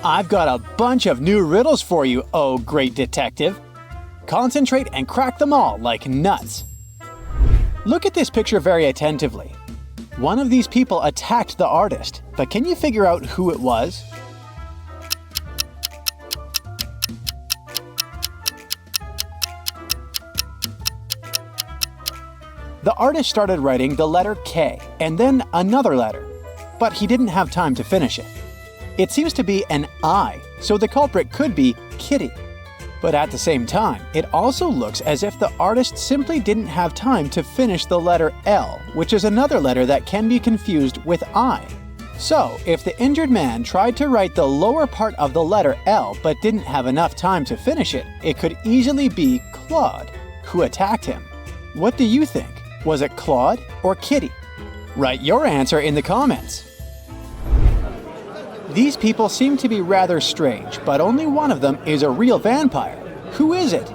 I've got a bunch of new riddles for you, oh great detective. Concentrate and crack them all like nuts. Look at this picture very attentively. One of these people attacked the artist, but can you figure out who it was? The artist started writing the letter K and then another letter, but he didn't have time to finish it. It seems to be an I, so the culprit could be Kitty. But at the same time, it also looks as if the artist simply didn't have time to finish the letter L, which is another letter that can be confused with I. So, if the injured man tried to write the lower part of the letter L but didn't have enough time to finish it, it could easily be Claude, who attacked him. What do you think? Was it Claude or Kitty? Write your answer in the comments. These people seem to be rather strange, but only one of them is a real vampire. Who is it?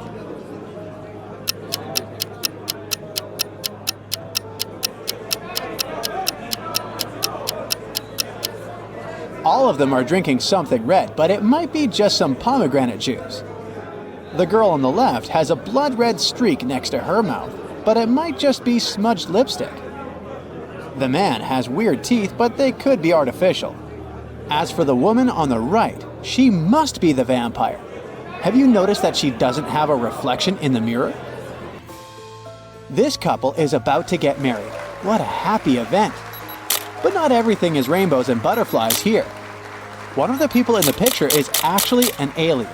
All of them are drinking something red, but it might be just some pomegranate juice. The girl on the left has a blood red streak next to her mouth, but it might just be smudged lipstick. The man has weird teeth, but they could be artificial. As for the woman on the right, she must be the vampire. Have you noticed that she doesn't have a reflection in the mirror? This couple is about to get married. What a happy event. But not everything is rainbows and butterflies here. One of the people in the picture is actually an alien.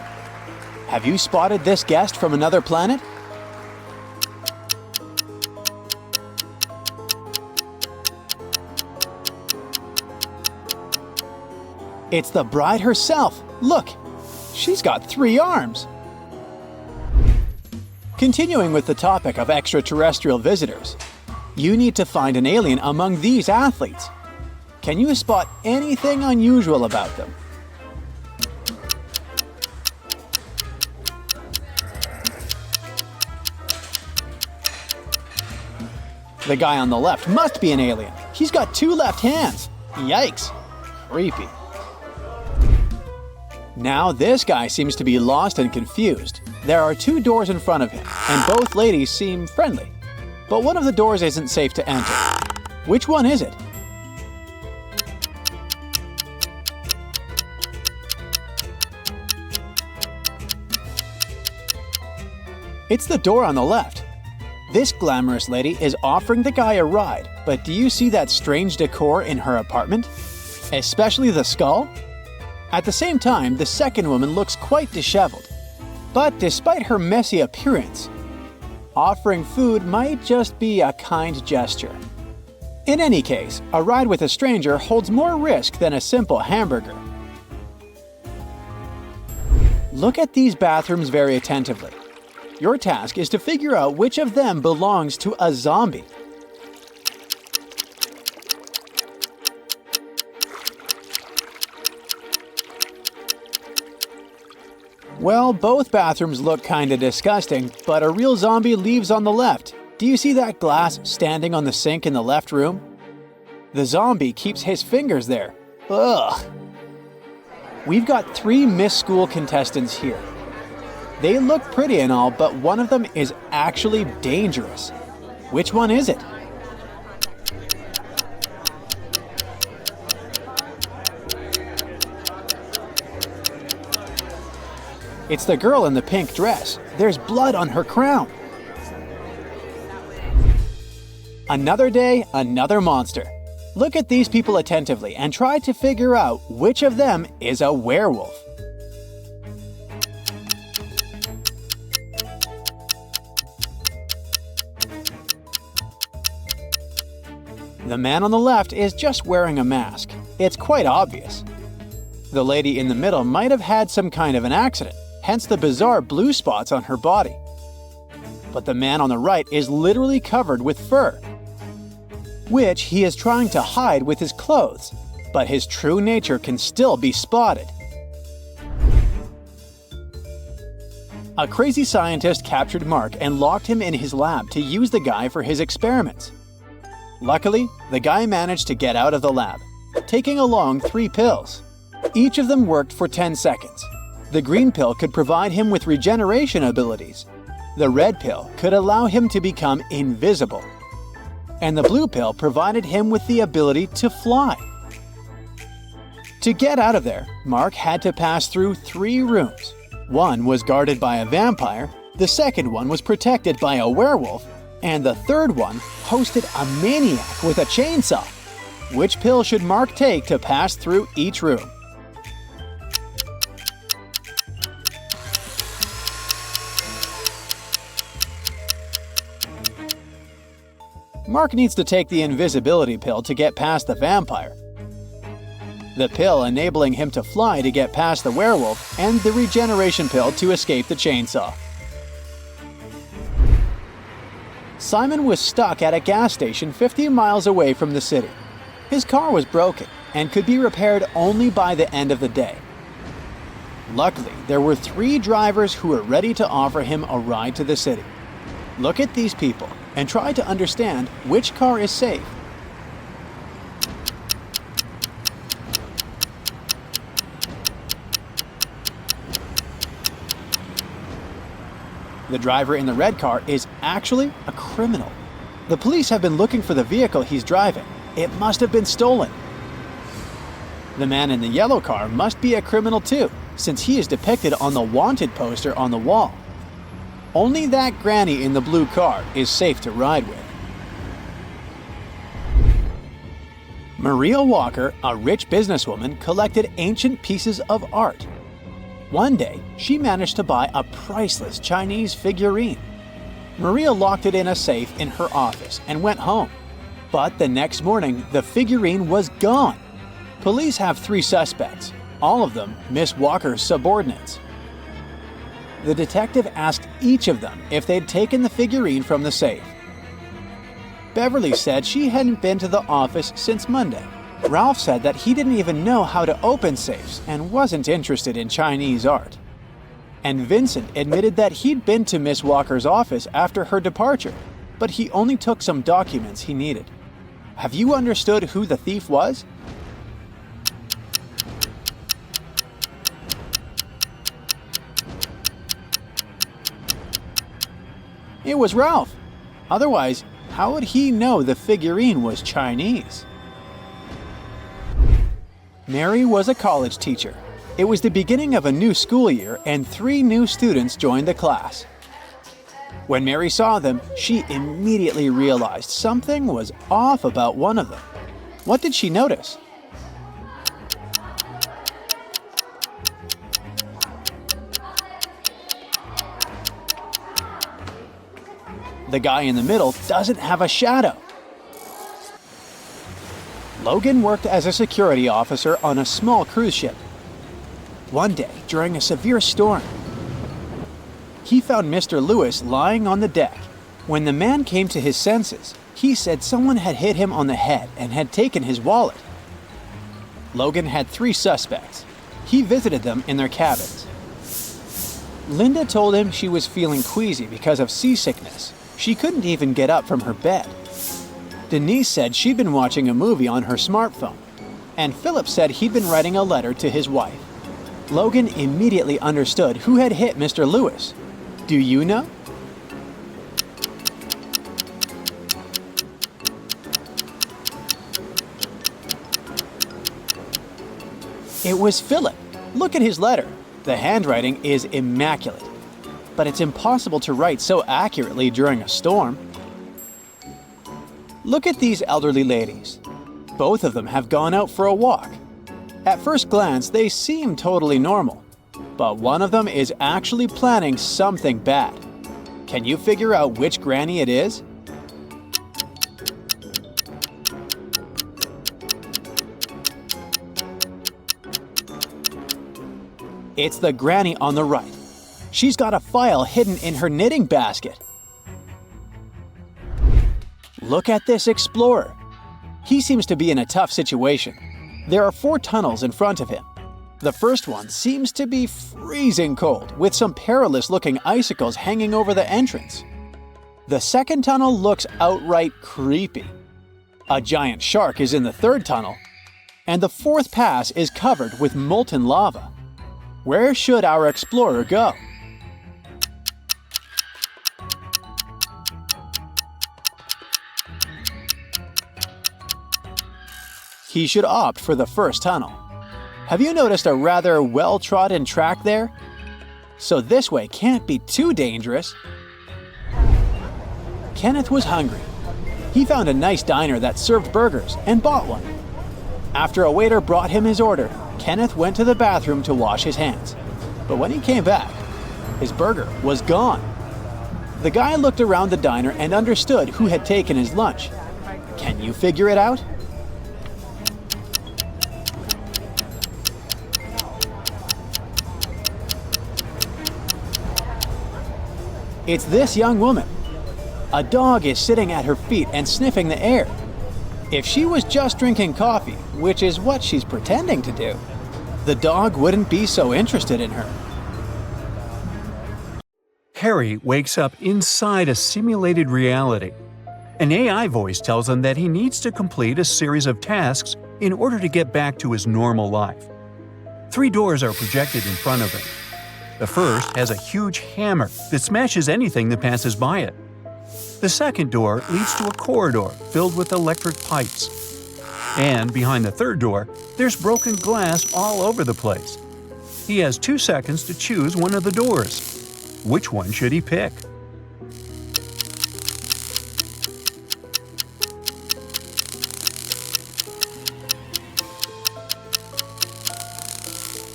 Have you spotted this guest from another planet? It's the bride herself. Look, she's got 3 arms. Continuing with the topic of extraterrestrial visitors, you need to find an alien among these athletes. Can you spot anything unusual about them? The guy on the left must be an alien. He's got 2 left hands. Yikes. Creepy. Now this guy seems to be lost and confused. There are 2 doors in front of him, and both ladies seem friendly. But one of the doors isn't safe to enter. Which one is it? It's the door on the left. This glamorous lady is offering the guy a ride, but do you see that strange decor in her apartment? Especially the skull? At the same time, the second woman looks quite disheveled. But despite her messy appearance, offering food might just be a kind gesture. In any case, a ride with a stranger holds more risk than a simple hamburger. Look at these bathrooms very attentively. Your task is to figure out which of them belongs to a zombie. Well, both bathrooms look kinda disgusting, but a real zombie leaves on the left. Do you see that glass standing on the sink in the left room? The zombie keeps his fingers there. Ugh. We've got 3 Miss School contestants here. They look pretty and all, but one of them is actually dangerous. Which one is it? It's the girl in the pink dress. There's blood on her crown. Another day, another monster. Look at these people attentively and try to figure out which of them is a werewolf. The man on the left is just wearing a mask. It's quite obvious. The lady in the middle might have had some kind of an accident, hence the bizarre blue spots on her body. But the man on the right is literally covered with fur, which he is trying to hide with his clothes, but his true nature can still be spotted. A crazy scientist captured Mark and locked him in his lab to use the guy for his experiments. Luckily, the guy managed to get out of the lab, taking along 3 pills. Each of them worked for 10 seconds. The green pill could provide him with regeneration abilities. The red pill could allow him to become invisible. And the blue pill provided him with the ability to fly. To get out of there, Mark had to pass through 3 rooms. One was guarded by a vampire, the second one was protected by a werewolf, and the third one hosted a maniac with a chainsaw. Which pill should Mark take to pass through each room? Mark needs to take the invisibility pill to get past the vampire, the pill enabling him to fly to get past the werewolf, and the regeneration pill to escape the chainsaw. Simon was stuck at a gas station 50 miles away from the city. His car was broken and could be repaired only by the end of the day. Luckily, there were 3 drivers who were ready to offer him a ride to the city. Look at these people and try to understand which car is safe. The driver in the red car is actually a criminal. The police have been looking for the vehicle he's driving. It must have been stolen. The man in the yellow car must be a criminal too, since he is depicted on the wanted poster on the wall. Only that granny in the blue car is safe to ride with. Maria Walker, a rich businesswoman, collected ancient pieces of art. One day, she managed to buy a priceless Chinese figurine. Maria locked it in a safe in her office and went home. But the next morning, the figurine was gone. Police have 3 suspects, all of them Miss Walker's subordinates. The detective asked each of them if they'd taken the figurine from the safe. Beverly said she hadn't been to the office since Monday. Ralph said that he didn't even know how to open safes and wasn't interested in Chinese art. And Vincent admitted that he'd been to Miss Walker's office after her departure, but he only took some documents he needed. Have you understood who the thief was? It was Ralph. Otherwise, how would he know the figurine was Chinese? Mary was a college teacher. It was the beginning of a new school year and 3 new students joined the class. When Mary saw them, she immediately realized something was off about one of them. What did she notice? The guy in the middle doesn't have a shadow. Logan worked as a security officer on a small cruise ship. One day, during a severe storm, he found Mr. Lewis lying on the deck. When the man came to his senses, he said someone had hit him on the head and had taken his wallet. Logan had 3 suspects. He visited them in their cabins. Linda told him she was feeling queasy because of seasickness. She couldn't even get up from her bed. Denise said she'd been watching a movie on her smartphone. And Philip said he'd been writing a letter to his wife. Logan immediately understood who had hit Mr. Lewis. Do you know? It was Philip. Look at his letter. The handwriting is immaculate. But it's impossible to write so accurately during a storm. Look at these elderly ladies. Both of them have gone out for a walk. At first glance, they seem totally normal. But one of them is actually planning something bad. Can you figure out which granny it is? It's the granny on the right. She's got a file hidden in her knitting basket. Look at this explorer. He seems to be in a tough situation. There are 4 tunnels in front of him. The first one seems to be freezing cold, with some perilous-looking icicles hanging over the entrance. The second tunnel looks outright creepy. A giant shark is in the third tunnel. and the fourth pass is covered with molten lava. Where should our explorer go? He should opt for the first tunnel. Have you noticed a rather well-trodden track there? So this way can't be too dangerous. Kenneth was hungry. He found a nice diner that served burgers and bought one. After a waiter brought him his order, Kenneth went to the bathroom to wash his hands. But when he came back, his burger was gone. The guy looked around the diner and understood who had taken his lunch. Can you figure it out? It's this young woman. A dog is sitting at her feet and sniffing the air. If she was just drinking coffee, which is what she's pretending to do, the dog wouldn't be so interested in her. Harry wakes up inside a simulated reality. An AI voice tells him that he needs to complete a series of tasks in order to get back to his normal life. 3 doors are projected in front of him. The first has a huge hammer that smashes anything that passes by it. The second door leads to a corridor filled with electric pipes. And behind the third door, there's broken glass all over the place. He has 2 seconds to choose one of the doors. Which one should he pick?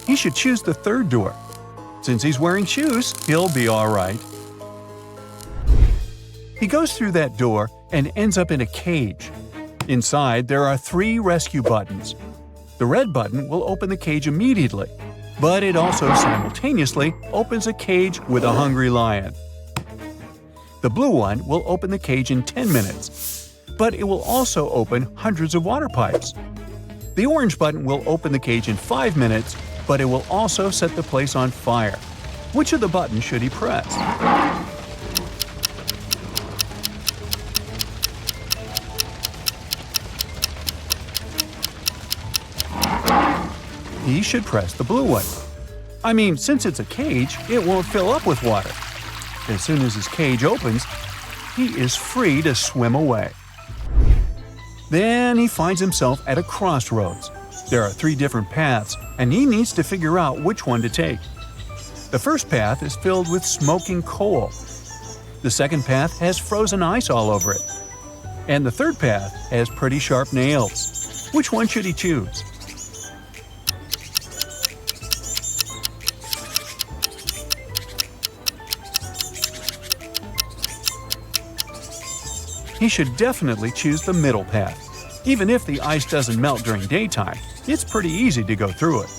He should choose the third door. Since he's wearing shoes, he'll be all right. He goes through that door and ends up in a cage. Inside, there are 3 rescue buttons. The red button will open the cage immediately, but it also simultaneously opens a cage with a hungry lion. The blue one will open the cage in 10 minutes, but it will also open hundreds of water pipes. The orange button will open the cage in 5 minutes, but it will also set the place on fire. Which of the buttons should he press? He should press the blue one. I mean, since it's a cage, it won't fill up with water. As soon as his cage opens, he is free to swim away. Then he finds himself at a crossroads. There are 3 different paths, and he needs to figure out which one to take. The first path is filled with smoking coal. The second path has frozen ice all over it. And the third path has pretty sharp nails. Which one should he choose? He should definitely choose the middle path. Even if the ice doesn't melt during daytime, it's pretty easy to go through it.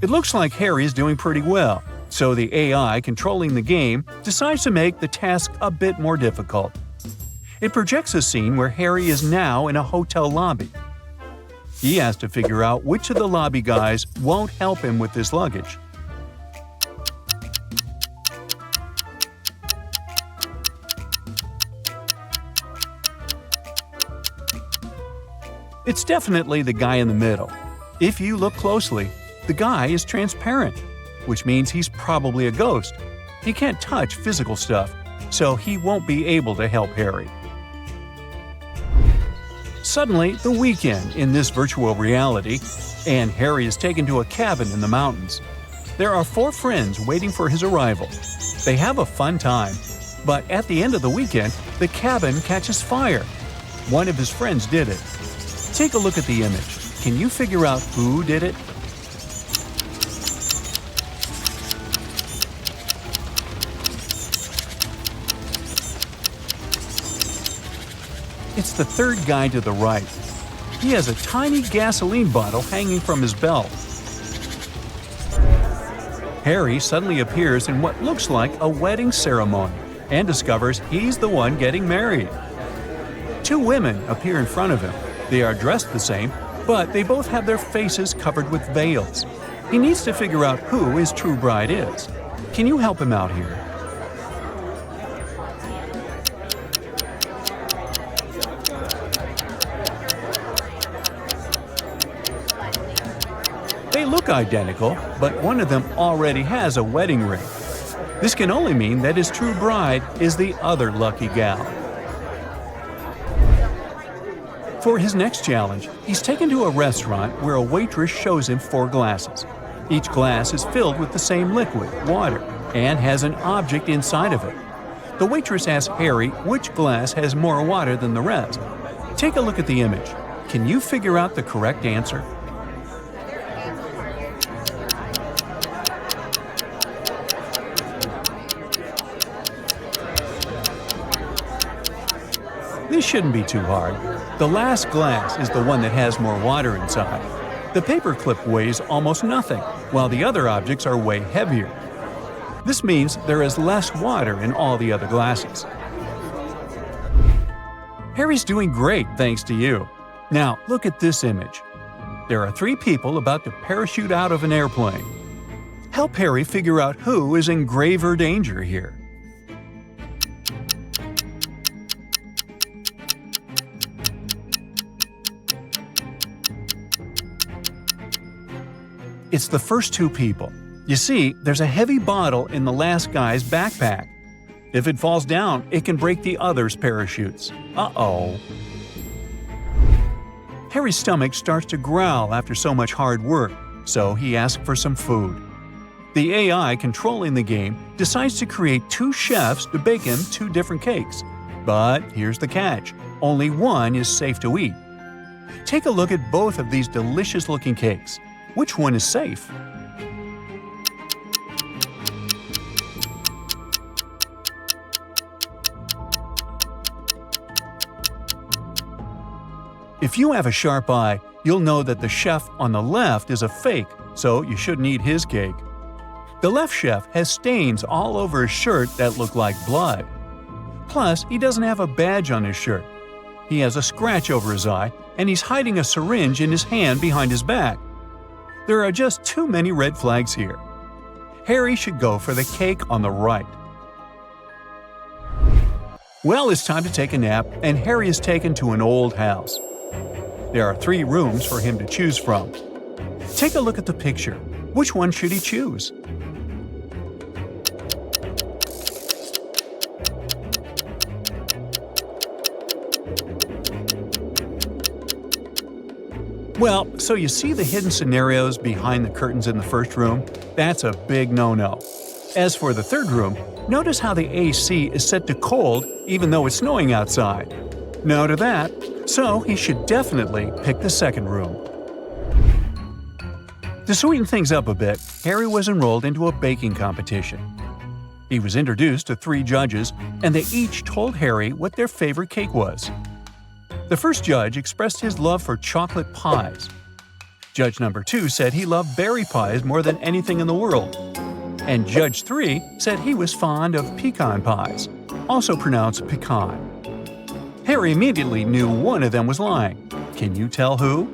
It looks like Harry is doing pretty well, so the AI controlling the game decides to make the task a bit more difficult. It projects a scene where Harry is now in a hotel lobby. He has to figure out which of the lobby guys won't help him with his luggage. It's definitely the guy in the middle. If you look closely, the guy is transparent, which means he's probably a ghost. He can't touch physical stuff, so he won't be able to help Harry. Suddenly, the weekend in this virtual reality, and Harry is taken to a cabin in the mountains. There are 4 friends waiting for his arrival. They have a fun time, but at the end of the weekend, the cabin catches fire. One of his friends did it. Take a look at the image. Can you figure out who did it? It's the third guy to the right. He has a tiny gasoline bottle hanging from his belt. Harry suddenly appears in what looks like a wedding ceremony and discovers he's the one getting married. 2 women appear in front of him. They are dressed the same, but they both have their faces covered with veils. He needs to figure out who his true bride is. Can you help him out here? They look identical, but one of them already has a wedding ring. This can only mean that his true bride is the other lucky gal. For his next challenge, he's taken to a restaurant where a waitress shows him 4 glasses. Each glass is filled with the same liquid, water, and has an object inside of it. The waitress asks Harry which glass has more water than the rest. Take a look at the image. Can you figure out the correct answer? This shouldn't be too hard. The last glass is the one that has more water inside. The paperclip weighs almost nothing, while the other objects are way heavier. This means there is less water in all the other glasses. Harry's doing great thanks to you. Now, look at this image. There are 3 people about to parachute out of an airplane. Help Harry figure out who is in graver danger here. It's the first 2 people. You see, there's a heavy bottle in the last guy's backpack. If it falls down, it can break the other's parachutes. Uh-oh. Harry's stomach starts to growl after so much hard work, so he asks for some food. The AI controlling the game decides to create 2 chefs to bake him 2 different cakes. But here's the catch. Only one is safe to eat. Take a look at both of these delicious-looking cakes. Which one is safe? If you have a sharp eye, you'll know that the chef on the left is a fake, so you shouldn't eat his cake. The left chef has stains all over his shirt that look like blood. Plus, he doesn't have a badge on his shirt. He has a scratch over his eye, and he's hiding a syringe in his hand behind his back. There are just too many red flags here. Harry should go for the cake on the right. Well, it's time to take a nap, and Harry is taken to an old house. There are 3 rooms for him to choose from. Take a look at the picture. Which one should he choose? Well, so you see the hidden scenarios behind the curtains in the first room? That's a big no-no. As for the third room, notice how the AC is set to cold even though it's snowing outside. No to that, so he should definitely pick the second room. To sweeten things up a bit, Harry was enrolled into a baking competition. He was introduced to 3 judges, and they each told Harry what their favorite cake was. The first judge expressed his love for chocolate pies. Judge number 2 said he loved berry pies more than anything in the world. And Judge 3 said he was fond of pecan pies, also pronounced pecan. Harry immediately knew one of them was lying. Can you tell who?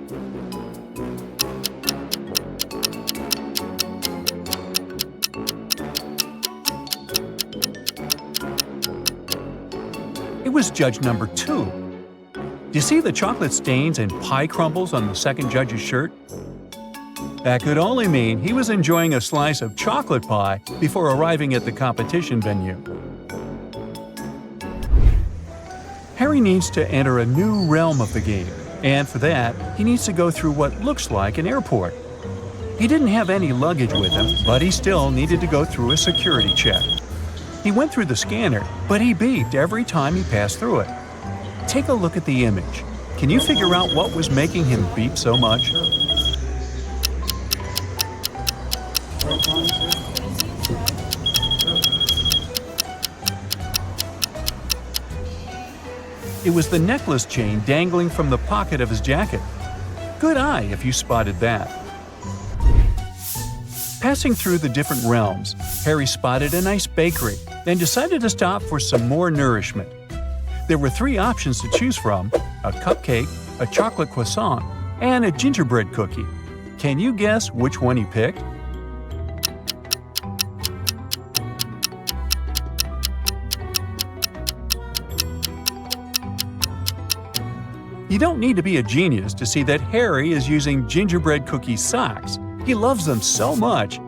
It was judge number 2. Do you see the chocolate stains and pie crumbles on the second judge's shirt? That could only mean he was enjoying a slice of chocolate pie before arriving at the competition venue. Harry needs to enter a new realm of the game, and for that, he needs to go through what looks like an airport. He didn't have any luggage with him, but he still needed to go through a security check. He went through the scanner, but he beeped every time he passed through it. Take a look at the image. Can you figure out what was making him beep so much? It was the necklace chain dangling from the pocket of his jacket. Good eye if you spotted that. Passing through the different realms, Harry spotted a nice bakery, then decided to stop for some more nourishment. There were 3 options to choose from: a cupcake, a chocolate croissant, and a gingerbread cookie. Can you guess which one he picked? You don't need to be a genius to see that Harry is using gingerbread cookie socks. He loves them so much,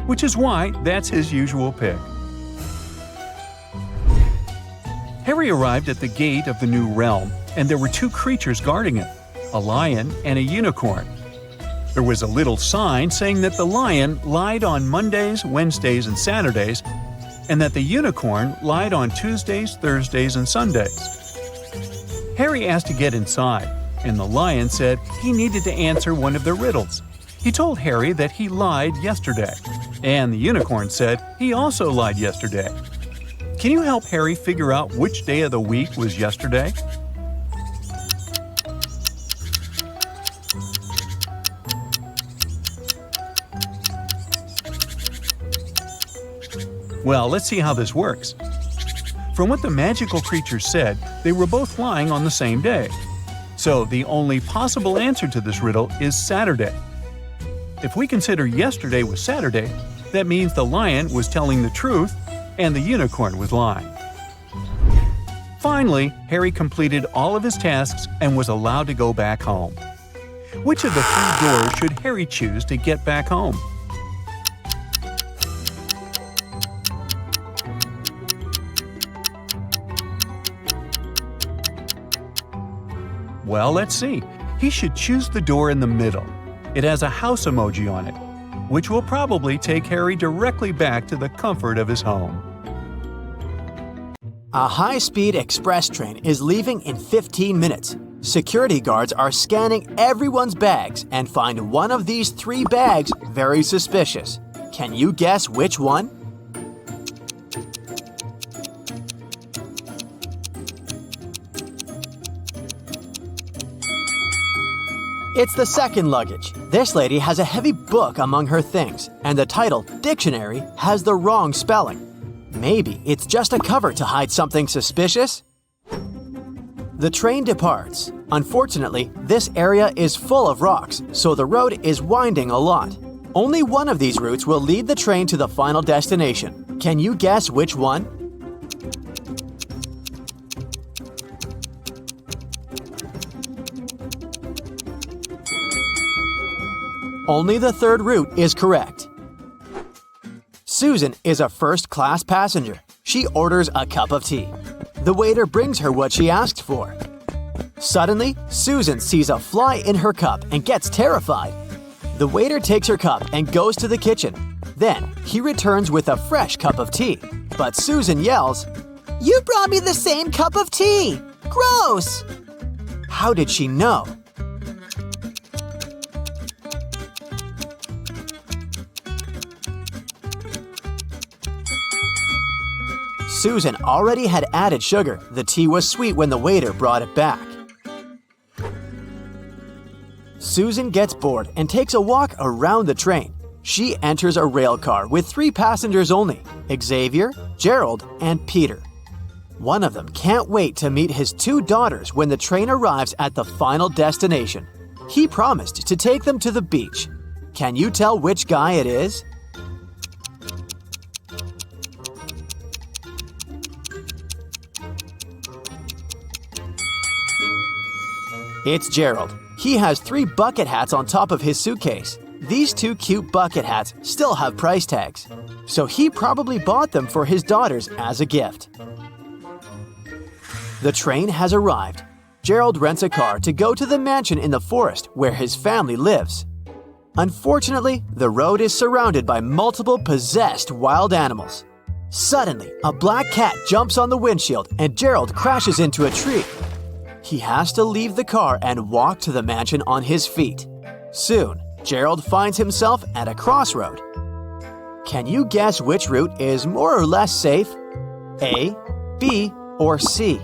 which is why that's his usual pick. Harry arrived at the gate of the new realm, and there were two creatures guarding it, a lion and a unicorn. There was a little sign saying that the lion lied on Mondays, Wednesdays, and Saturdays, and that the unicorn lied on Tuesdays, Thursdays, and Sundays. Harry asked to get inside, and the lion said he needed to answer one of the riddles. He told Harry that he lied yesterday, and the unicorn said he also lied yesterday. Can you help Harry figure out which day of the week was yesterday? Well, let's see how this works. From what the magical creatures said, they were both lying on the same day. So the only possible answer to this riddle is Saturday. If we consider yesterday was Saturday, that means the lion was telling the truth and the unicorn was lying. Finally, Harry completed all of his tasks and was allowed to go back home. Which of the three doors should Harry choose to get back home? Well, let's see. He should choose the door in the middle. It has a house emoji on it, which will probably take Harry directly back to the comfort of his home. A high-speed express train is leaving in 15 minutes. Security guards are scanning everyone's bags and find one of these three bags very suspicious. Can you guess which one? It's the second luggage. This lady has a heavy book among her things, and the title, Dictionary, has the wrong spelling. Maybe it's just a cover to hide something suspicious? The train departs. Unfortunately, this area is full of rocks, so the road is winding a lot. Only one of these routes will lead the train to the final destination. Can you guess which one? Only the third route is correct. Susan is a first-class passenger. She orders a cup of tea. The waiter brings her what she asked for. Suddenly, Susan sees a fly in her cup and gets terrified. The waiter takes her cup and goes to the kitchen. Then, he returns with a fresh cup of tea. But Susan yells, "You brought me the same cup of tea! Gross!" How did she know? Susan already had added sugar. The tea was sweet when the waiter brought it back. Susan gets bored and takes a walk around the train. She enters a rail car with 3 passengers only, Xavier, Gerald, and Peter. One of them can't wait to meet his 2 daughters when the train arrives at the final destination. He promised to take them to the beach. Can you tell which guy it is? It's Gerald. He has 3 bucket hats on top of his suitcase. These 2 cute bucket hats still have price tags, so he probably bought them for his daughters as a gift. The train has arrived. Gerald rents a car to go to the mansion in the forest where his family lives. Unfortunately, the road is surrounded by multiple possessed wild animals. Suddenly, a black cat jumps on the windshield and Gerald crashes into a tree. He has to leave the car and walk to the mansion on his feet. Soon, Gerald finds himself at a crossroad. Can you guess which route is more or less safe? A, B, or C?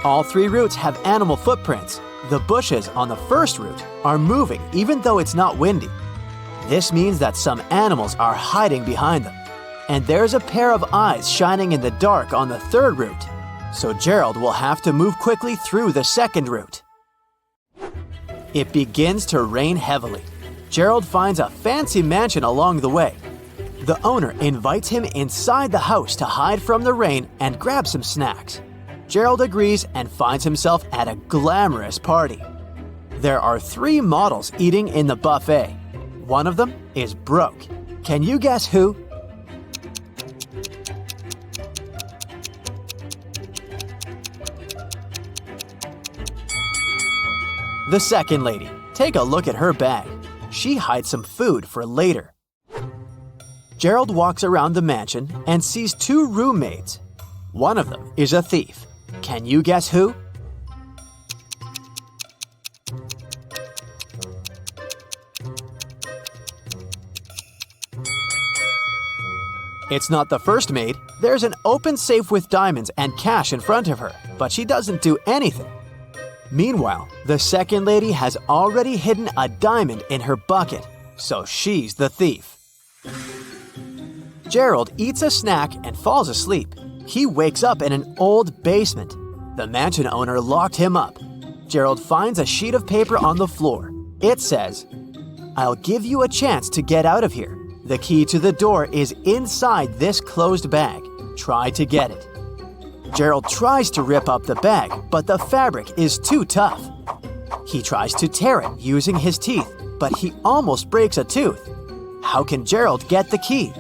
All 3 routes have animal footprints. The bushes on the first route are moving even though it's not windy. This means that some animals are hiding behind them. And there's a pair of eyes shining in the dark on the third route. So Gerald will have to move quickly through the second route. It begins to rain heavily. Gerald finds a fancy mansion along the way. The owner invites him inside the house to hide from the rain and grab some snacks. Gerald agrees and finds himself at a glamorous party. There are 3 models eating in the buffet. One of them is broke. Can you guess who? The second lady. Take a look at her bag. She hides some food for later. Gerald walks around the mansion and sees 2 roommates. One of them is a thief. Can you guess who? It's not the first maid. There's an open safe with diamonds and cash in front of her, but she doesn't do anything. Meanwhile, the second lady has already hidden a diamond in her bucket, so she's the thief. Gerald eats a snack and falls asleep. He wakes up in an old basement. The mansion owner locked him up. Gerald finds a sheet of paper on the floor. It says, "I'll give you a chance to get out of here. The key to the door is inside this closed bag. Try to get it." Gerald tries to rip up the bag, but the fabric is too tough. He tries to tear it using his teeth, but he almost breaks a tooth. How can Gerald get the key?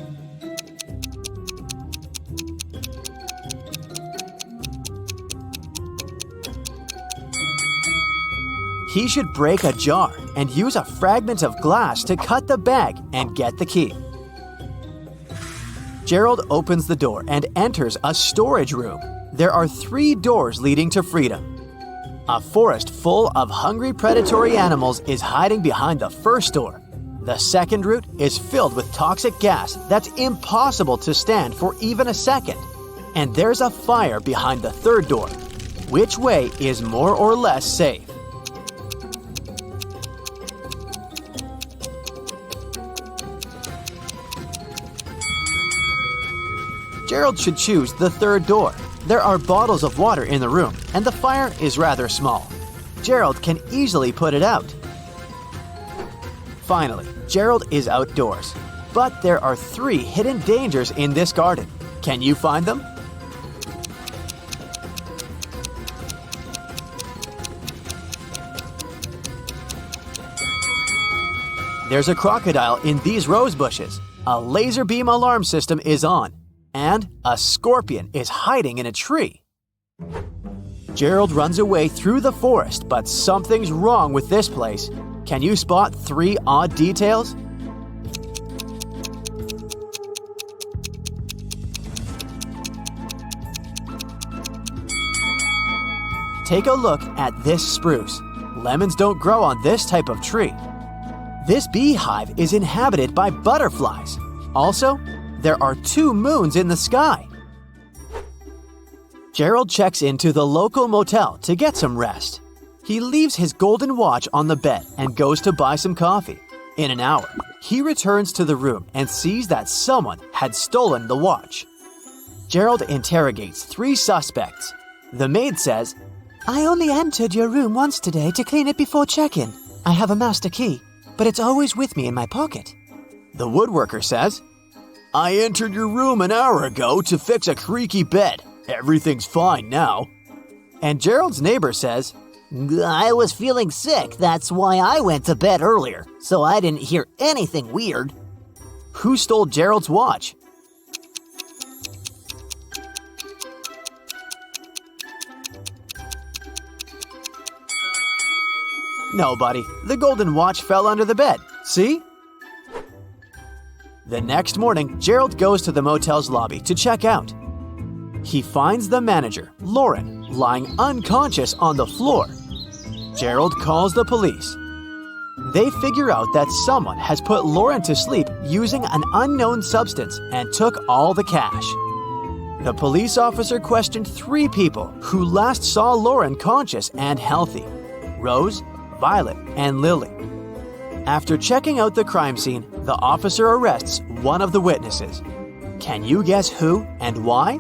He should break a jar and use a fragment of glass to cut the bag and get the key. Gerald opens the door and enters a storage room. There are 3 doors leading to freedom. A forest full of hungry predatory animals is hiding behind the first door. The second route is filled with toxic gas that's impossible to stand for even a second. And there's a fire behind the third door. Which way is more or less safe? Gerald should choose the third door. There are bottles of water in the room, and the fire is rather small. Gerald can easily put it out. Finally, Gerald is outdoors. But there are 3 hidden dangers in this garden. Can you find them? There's a crocodile in these rose bushes. A laser beam alarm system is on. And a scorpion is hiding in a tree. Gerald runs away through the forest, but something's wrong with this place. Can you spot 3 odd details? Take a look at this spruce. Lemons don't grow on this type of tree. This beehive is inhabited by butterflies. Also, there are 2 moons in the sky. Gerald checks into the local motel to get some rest. He leaves his golden watch on the bed and goes to buy some coffee. In an hour, he returns to the room and sees that someone had stolen the watch. Gerald interrogates 3 suspects. The maid says, "I only entered your room once today to clean it before check-in. I have a master key, but it's always with me in my pocket." The woodworker says, "I entered your room an hour ago to fix a creaky bed. Everything's fine now." And Gerald's neighbor says, "I was feeling sick, that's why I went to bed earlier, so I didn't hear anything weird." Who stole Gerald's watch? Nobody. The golden watch fell under the bed. See? The next morning, Gerald goes to the motel's lobby to check out. He finds the manager, Lauren, lying unconscious on the floor. Gerald calls the police. They figure out that someone has put Lauren to sleep using an unknown substance and took all the cash. The police officer questioned 3 people who last saw Lauren conscious and healthy: Rose, Violet, and Lily. After checking out the crime scene, the officer arrests one of the witnesses. Can you guess who and why?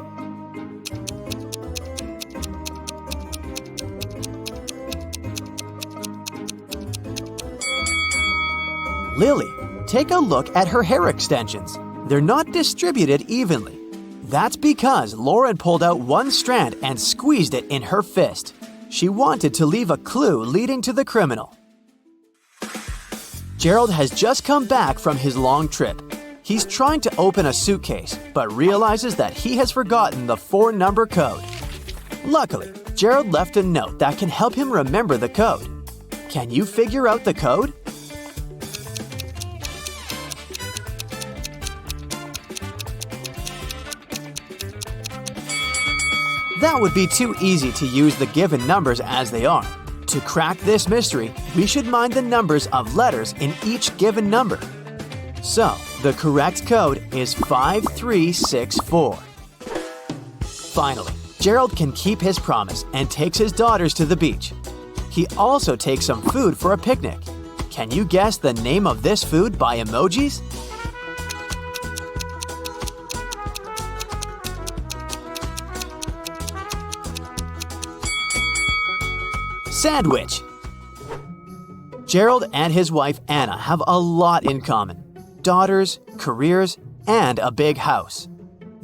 Lily. Take a look at her hair extensions. they're not distributed evenly. That's because Lauren pulled out one strand and squeezed it in her fist. She wanted to leave a clue leading to the criminal. Gerald has just come back from his long trip. He's trying to open a suitcase, but realizes that he has forgotten the 4-number code. Luckily, Gerald left a note that can help him remember the code. Can you figure out the code? That would be too easy to use the given numbers as they are. To crack this mystery, we should mind the numbers of letters in each given number. So, the correct code is 5364. Finally, Gerald can keep his promise and takes his daughters to the beach. He also takes some food for a picnic. Can you guess the name of this food by emojis? Sandwich. Gerald and his wife Anna have a lot in common. Daughters, careers, and a big house.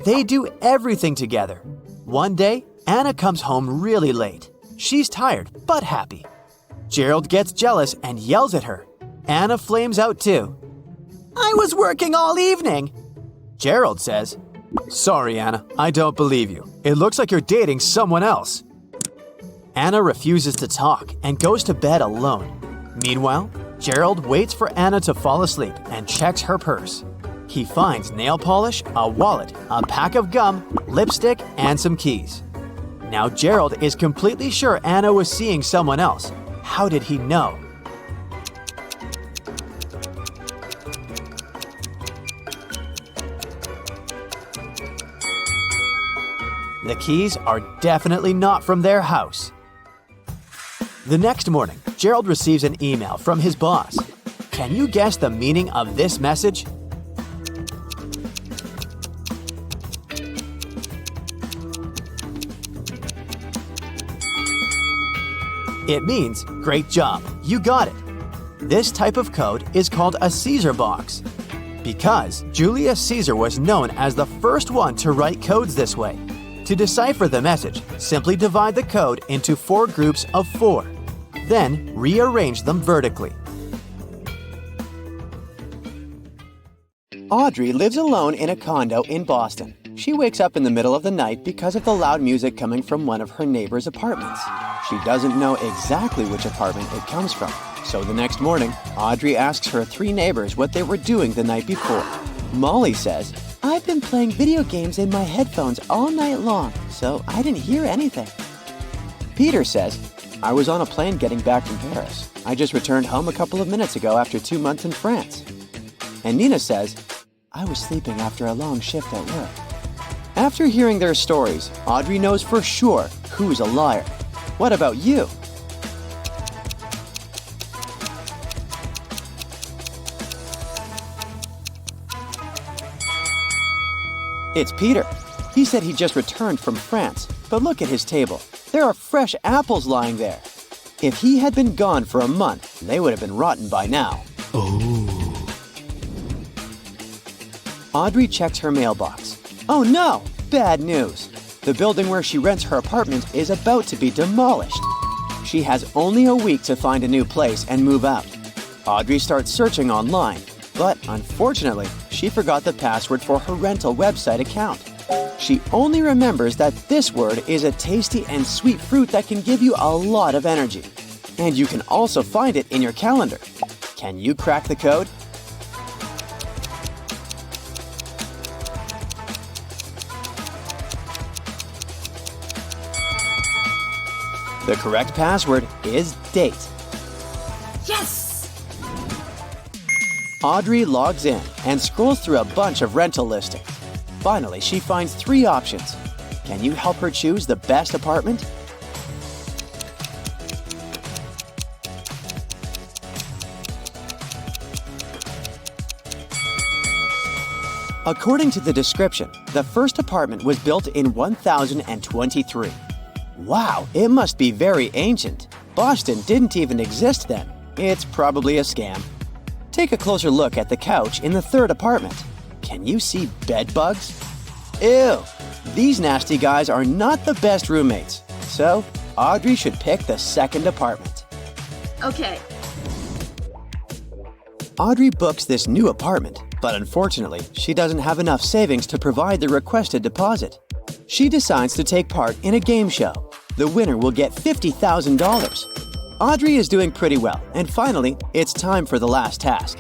They do everything together. One day, Anna comes home really late. She's tired but happy. Gerald gets jealous and yells at her. Anna flames out too. "I was working all evening." Gerald says, "Sorry, Anna, I don't believe you. It looks like you're dating someone else." Anna refuses to talk and goes to bed alone. Meanwhile, Gerald waits for Anna to fall asleep and checks her purse. He finds nail polish, a wallet, a pack of gum, lipstick, and some keys. Now Gerald is completely sure Anna was seeing someone else. How did he know? The keys are definitely not from their house. The next morning, Gerald receives an email from his boss. Can you guess the meaning of this message? It means, "Great job, you got it." This type of code is called a Caesar box. Because Julius Caesar was known as the first one to write codes this way. To decipher the message, simply divide the code into 4 groups of 4. Then rearrange them vertically. Audrey lives alone in a condo in Boston. She wakes up in the middle of the night because of the loud music coming from one of her neighbor's apartments. She doesn't know exactly which apartment it comes from. So the next morning, Audrey asks her 3 neighbors what they were doing the night before. Molly says, "I've been playing video games in my headphones all night long, so I didn't hear anything." Peter says, "I was on a plane getting back from Paris. I just returned home a couple of minutes ago after 2 months in France." And Nina says, "I was sleeping after a long shift at work." After hearing their stories, Audrey knows for sure who's a liar. What about you? It's Peter. He said he just returned from France, but look at his table. There are fresh apples lying there. If he had been gone for a month, they would have been rotten by now. Audrey checks her mailbox. Oh no! Bad news. The building where she rents her apartment is about to be demolished. She has only a week to find a new place and move out. Audrey starts searching online, but unfortunately, she forgot the password for her rental website account. She only remembers that this word is a tasty and sweet fruit that can give you a lot of energy. And you can also find it in your calendar. Can you crack the code? The correct password is date. Yes! Audrey logs in and scrolls through a bunch of rental listings. Finally, she finds 3 options. Can you help her choose the best apartment? According to the description, the first apartment was built in 1023. Wow, it must be very ancient. Boston didn't even exist then. It's probably a scam. Take a closer look at the couch in the 3rd apartment. Can you see bed bugs? Ew! These nasty guys are not the best roommates. So, Audrey should pick the second apartment. Okay. Audrey books this new apartment, but unfortunately, she doesn't have enough savings to provide the requested deposit. She decides to take part in a game show. The winner will get $50,000. Audrey is doing pretty well, and finally, it's time for the last task.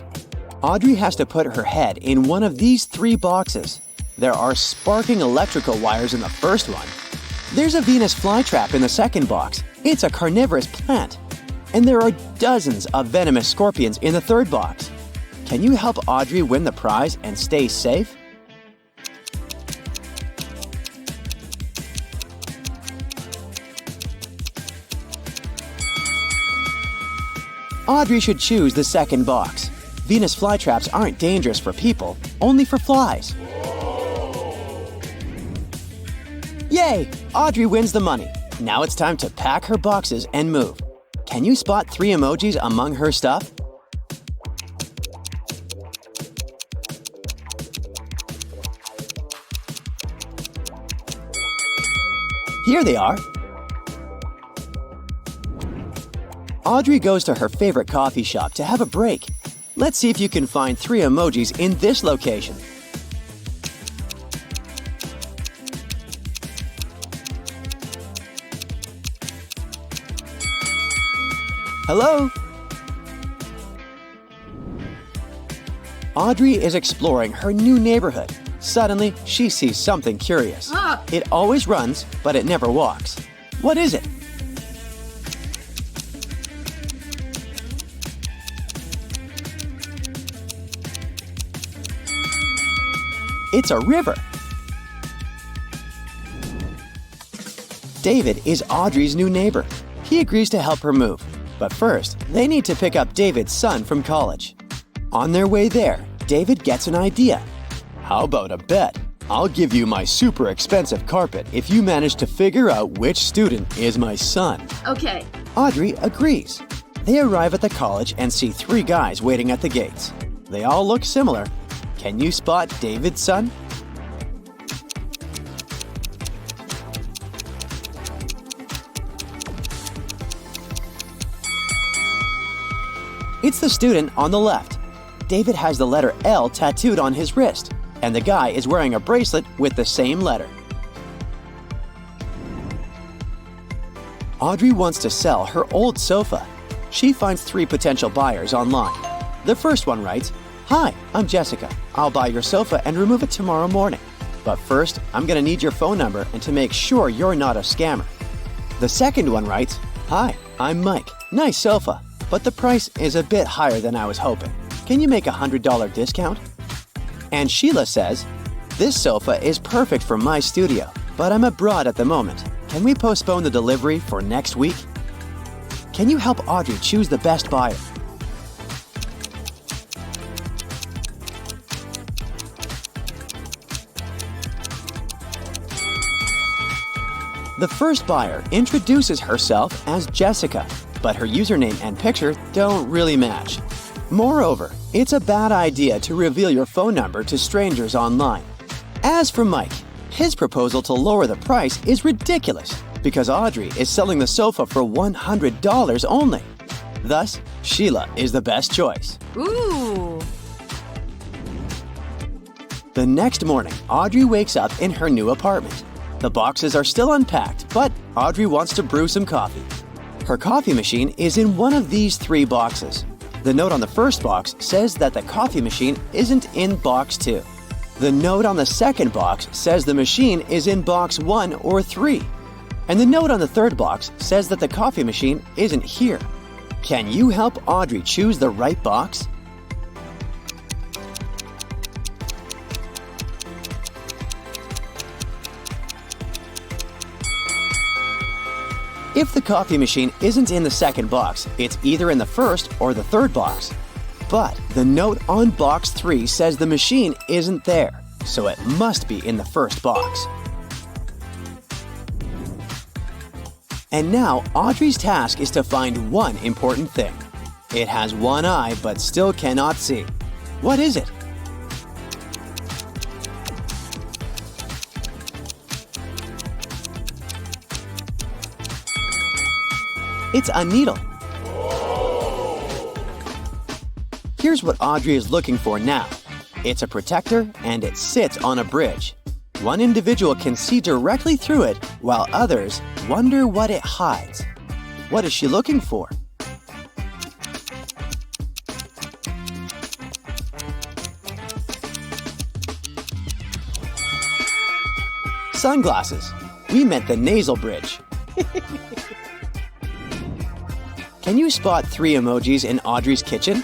Audrey has to put her head in one of these 3 boxes. There are sparking electrical wires in the first one. There's a Venus flytrap in the second box. It's a carnivorous plant. And there are dozens of venomous scorpions in the third box. Can you help Audrey win the prize and stay safe? Audrey should choose the second box. Venus flytraps aren't dangerous for people, only for flies. Yay! Audrey wins the money. Now it's time to pack her boxes and move. Can you spot 3 emojis among her stuff? Here they are. Audrey goes to her favorite coffee shop to have a break. Let's see if you can find 3 emojis in this location. Hello? Audrey is exploring her new neighborhood. Suddenly, she sees something curious. Ah. It always runs, but it never walks. What is it? It's a river. David is Audrey's new neighbor. He agrees to help her move. But first, they need to pick up David's son from college. On their way there, David gets an idea. How about a bet? I'll give you my super expensive carpet if you manage to figure out which student is my son. Okay. Audrey agrees. They arrive at the college and see 3 guys waiting at the gates. They all look similar. Can you spot David's son? It's the student on the left. David has the letter L tattooed on his wrist, and the guy is wearing a bracelet with the same letter. Audrey wants to sell her old sofa. She finds 3 potential buyers online. The first one writes, "Hi, I'm Jessica. I'll buy your sofa and remove it tomorrow morning. But first, I'm gonna need your phone number and to make sure you're not a scammer." The second one writes, "Hi, I'm Mike. Nice sofa, but the price is a bit higher than I was hoping. Can you make a $100 discount?" And Sheila says, "This sofa is perfect for my studio, but I'm abroad at the moment. Can we postpone the delivery for next week?" Can you help Audrey choose the best buyer? The first buyer introduces herself as Jessica, but her username and picture don't really match. Moreover, it's a bad idea to reveal your phone number to strangers online. As for Mike, his proposal to lower the price is ridiculous because Audrey is selling the sofa for $100 only. Thus, Sheila is the best choice. Ooh. The next morning, Audrey wakes up in her new apartment. The boxes are still unpacked, but Audrey wants to brew some coffee. Her coffee machine is in one of these 3 boxes. The note on the first box says that the coffee machine isn't in box 2. The note on the second box says the machine is in box 1 or 3. And the note on the third box says that the coffee machine isn't here. Can you help Audrey choose the right box? If the coffee machine isn't in the second box, it's either in the first or the third box. But the note on box 3 says the machine isn't there, so it must be in the first box. And now Audrey's task is to find one important thing. It has one eye but still cannot see. What is it? It's a needle. Here's what Audrey is looking for now. It's a protector and it sits on a bridge. One individual can see directly through it while others wonder what it hides. What is she looking for? Sunglasses. We meant the nasal bridge. Can you spot 3 emojis in Audrey's kitchen?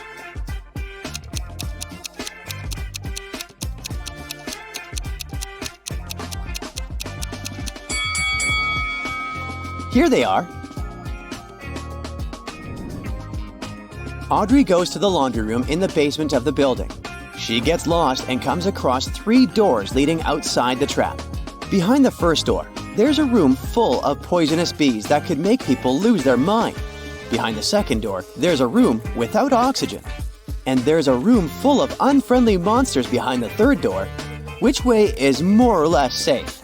Here they are. Audrey goes to the laundry room in the basement of the building. She gets lost and comes across 3 doors leading outside the trap. Behind the first door, there's a room full of poisonous bees that could make people lose their mind. Behind the second door, there's a room without oxygen. And there's a room full of unfriendly monsters behind the third door. Which way is more or less safe?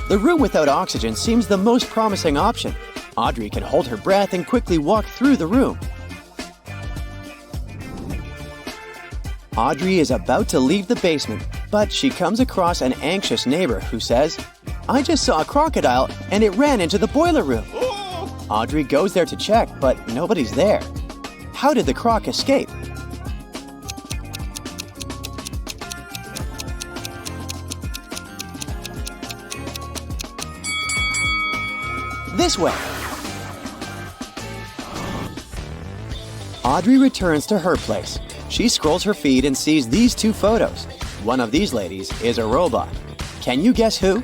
The room without oxygen seems the most promising option. Audrey can hold her breath and quickly walk through the room. Audrey is about to leave the basement, but she comes across an anxious neighbor who says, "I just saw a crocodile and it ran into the boiler room." Audrey goes there to check, but nobody's there. How did the croc escape? This way. Audrey returns to her place. She scrolls her feed and sees these 2 photos. One of these ladies is a robot. Can you guess who?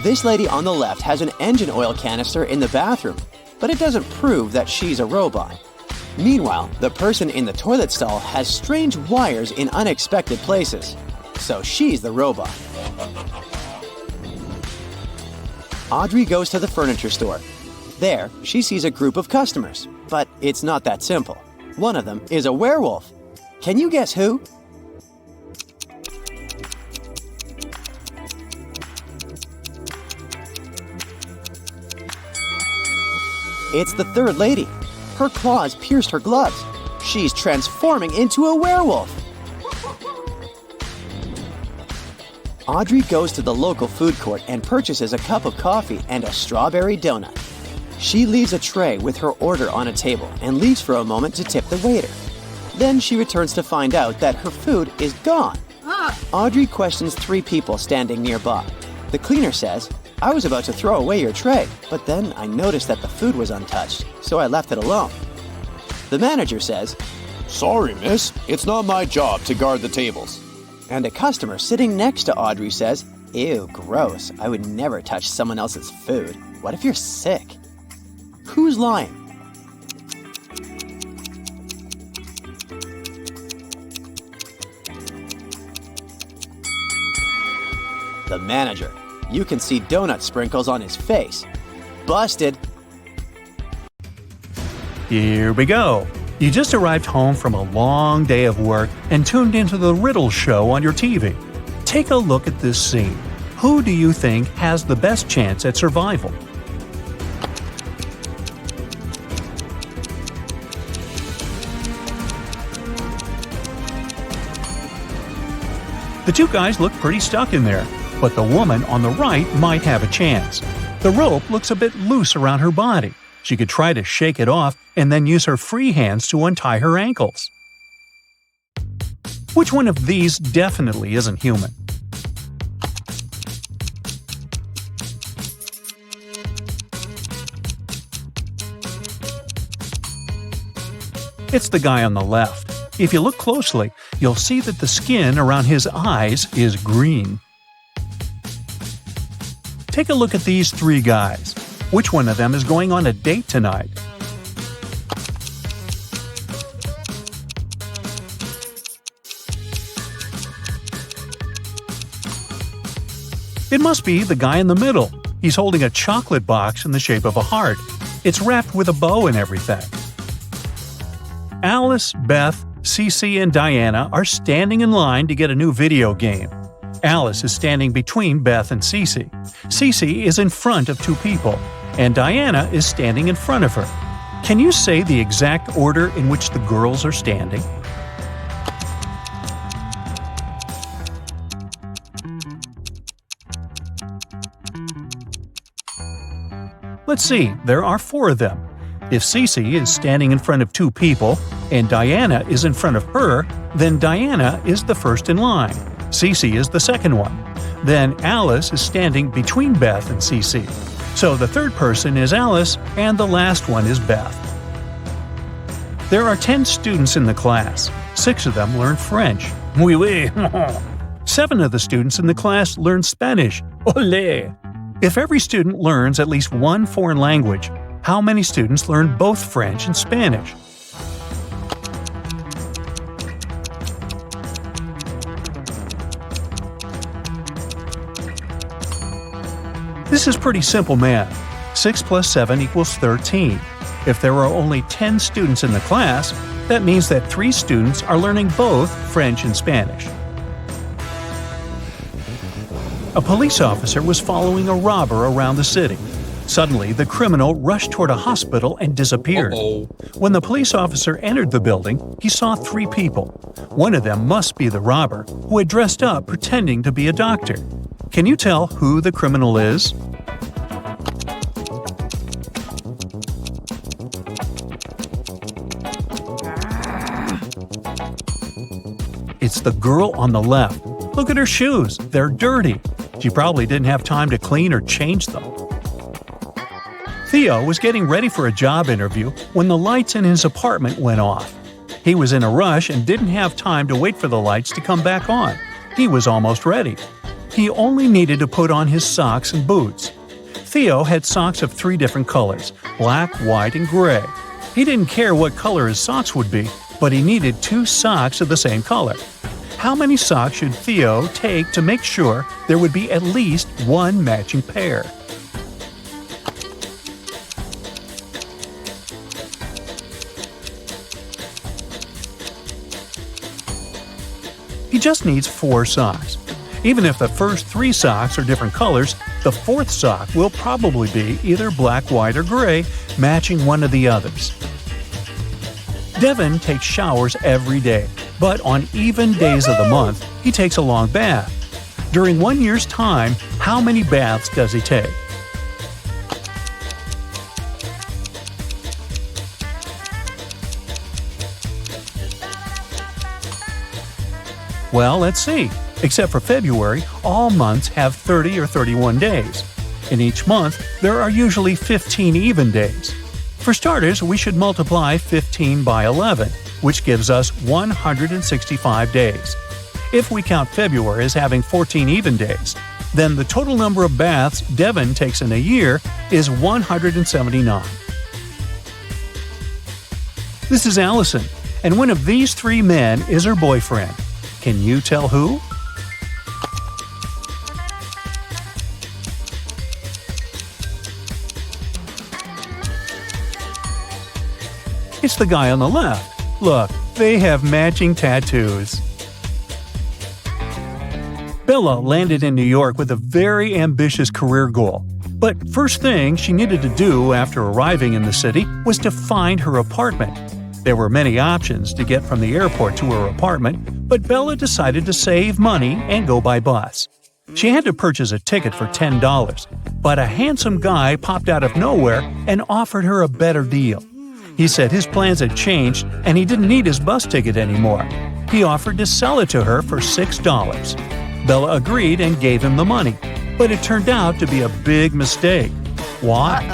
This lady on the left has an engine oil canister in the bathroom, but it doesn't prove that she's a robot. Meanwhile, the person in the toilet stall has strange wires in unexpected places. So she's the robot. Audrey goes to the furniture store. There, she sees a group of customers, but it's not that simple. One of them is a werewolf. Can you guess who? It's the third lady. Her claws pierced her gloves. She's transforming into a werewolf. Audrey goes to the local food court and purchases a cup of coffee and a strawberry donut. She leaves a tray with her order on a table and leaves for a moment to tip the waiter. Then she returns to find out that her food is gone. Audrey questions 3 people standing nearby. The cleaner says, "I was about to throw away your tray, but then I noticed that the food was untouched, so I left it alone." The manager says, "Sorry, miss, it's not my job to guard the tables." And a customer sitting next to Audrey says, "Ew, gross, I would never touch someone else's food. What if you're sick?" Who's lying? The manager. You can see donut sprinkles on his face. Busted! Here we go. You just arrived home from a long day of work and tuned into the Riddle Show on your TV. Take a look at this scene. Who do you think has the best chance at survival? The 2 guys look pretty stuck in there, but the woman on the right might have a chance. The rope looks a bit loose around her body. She could try to shake it off and then use her free hands to untie her ankles. Which one of these definitely isn't human? It's the guy on the left. If you look closely, you'll see that the skin around his eyes is green. Take a look at these 3 guys. Which one of them is going on a date tonight? It must be the guy in the middle. He's holding a chocolate box in the shape of a heart. It's wrapped with a bow and everything. Alice, Beth, Cece, and Diana are standing in line to get a new video game. Alice is standing between Beth and Cece. Cece is in front of two people, and Diana is standing in front of her. Can you say the exact order in which the girls are standing? Let's see, there are four of them. If Cece is standing in front of two people and Diana is in front of her, then Diana is the first in line. Cece is the second one. Then Alice is standing between Beth and Cece. So the third person is Alice and the last one is Beth. There are 10 students in the class. 6 of them learn French. Oui, oui. 7 of the students in the class learn Spanish. Olé! If every student learns at least one foreign language, how many students learn both French and Spanish? This is pretty simple math. 6 plus 7 equals 13. If there are only 10 students in the class, that means that 3 students are learning both French and Spanish. A police officer was following a robber around the city. Suddenly, the criminal rushed toward a hospital and disappeared. When the police officer entered the building, he saw 3 people. One of them must be the robber, who had dressed up pretending to be a doctor. Can you tell who the criminal is? It's the girl on the left. Look at her shoes. They're dirty. She probably didn't have time to clean or change them. Theo was getting ready for a job interview when the lights in his apartment went off. He was in a rush and didn't have time to wait for the lights to come back on. He was almost ready. He only needed to put on his socks and boots. Theo had socks of 3 different colors: black, white, and gray. He didn't care what color his socks would be, but he needed 2 socks of the same color. How many socks should Theo take to make sure there would be at least one matching pair? He just needs 4 socks. Even if the first 3 socks are different colors, the 4th sock will probably be either black, white, or gray, matching one of the others. Devin takes showers every day, but on even days of the month, he takes a long bath. During 1 year's time, how many baths does he take? Well, let's see. Except for February, all months have 30 or 31 days. In each month, there are usually 15 even days. For starters, we should multiply 15 by 11, which gives us 165 days. If we count February as having 14 even days, then the total number of baths Devin takes in a year is 179. This is Allison, and one of these 3 men is her boyfriend. Can you tell who? It's the guy on the left. Look, they have matching tattoos. Bella landed in New York with a very ambitious career goal. But first thing she needed to do after arriving in the city was to find her apartment. There were many options to get from the airport to her apartment, but Bella decided to save money and go by bus. She had to purchase a ticket for $10, but a handsome guy popped out of nowhere and offered her a better deal. He said his plans had changed and he didn't need his bus ticket anymore. He offered to sell it to her for $6. Bella agreed and gave him the money, but it turned out to be a big mistake. Why?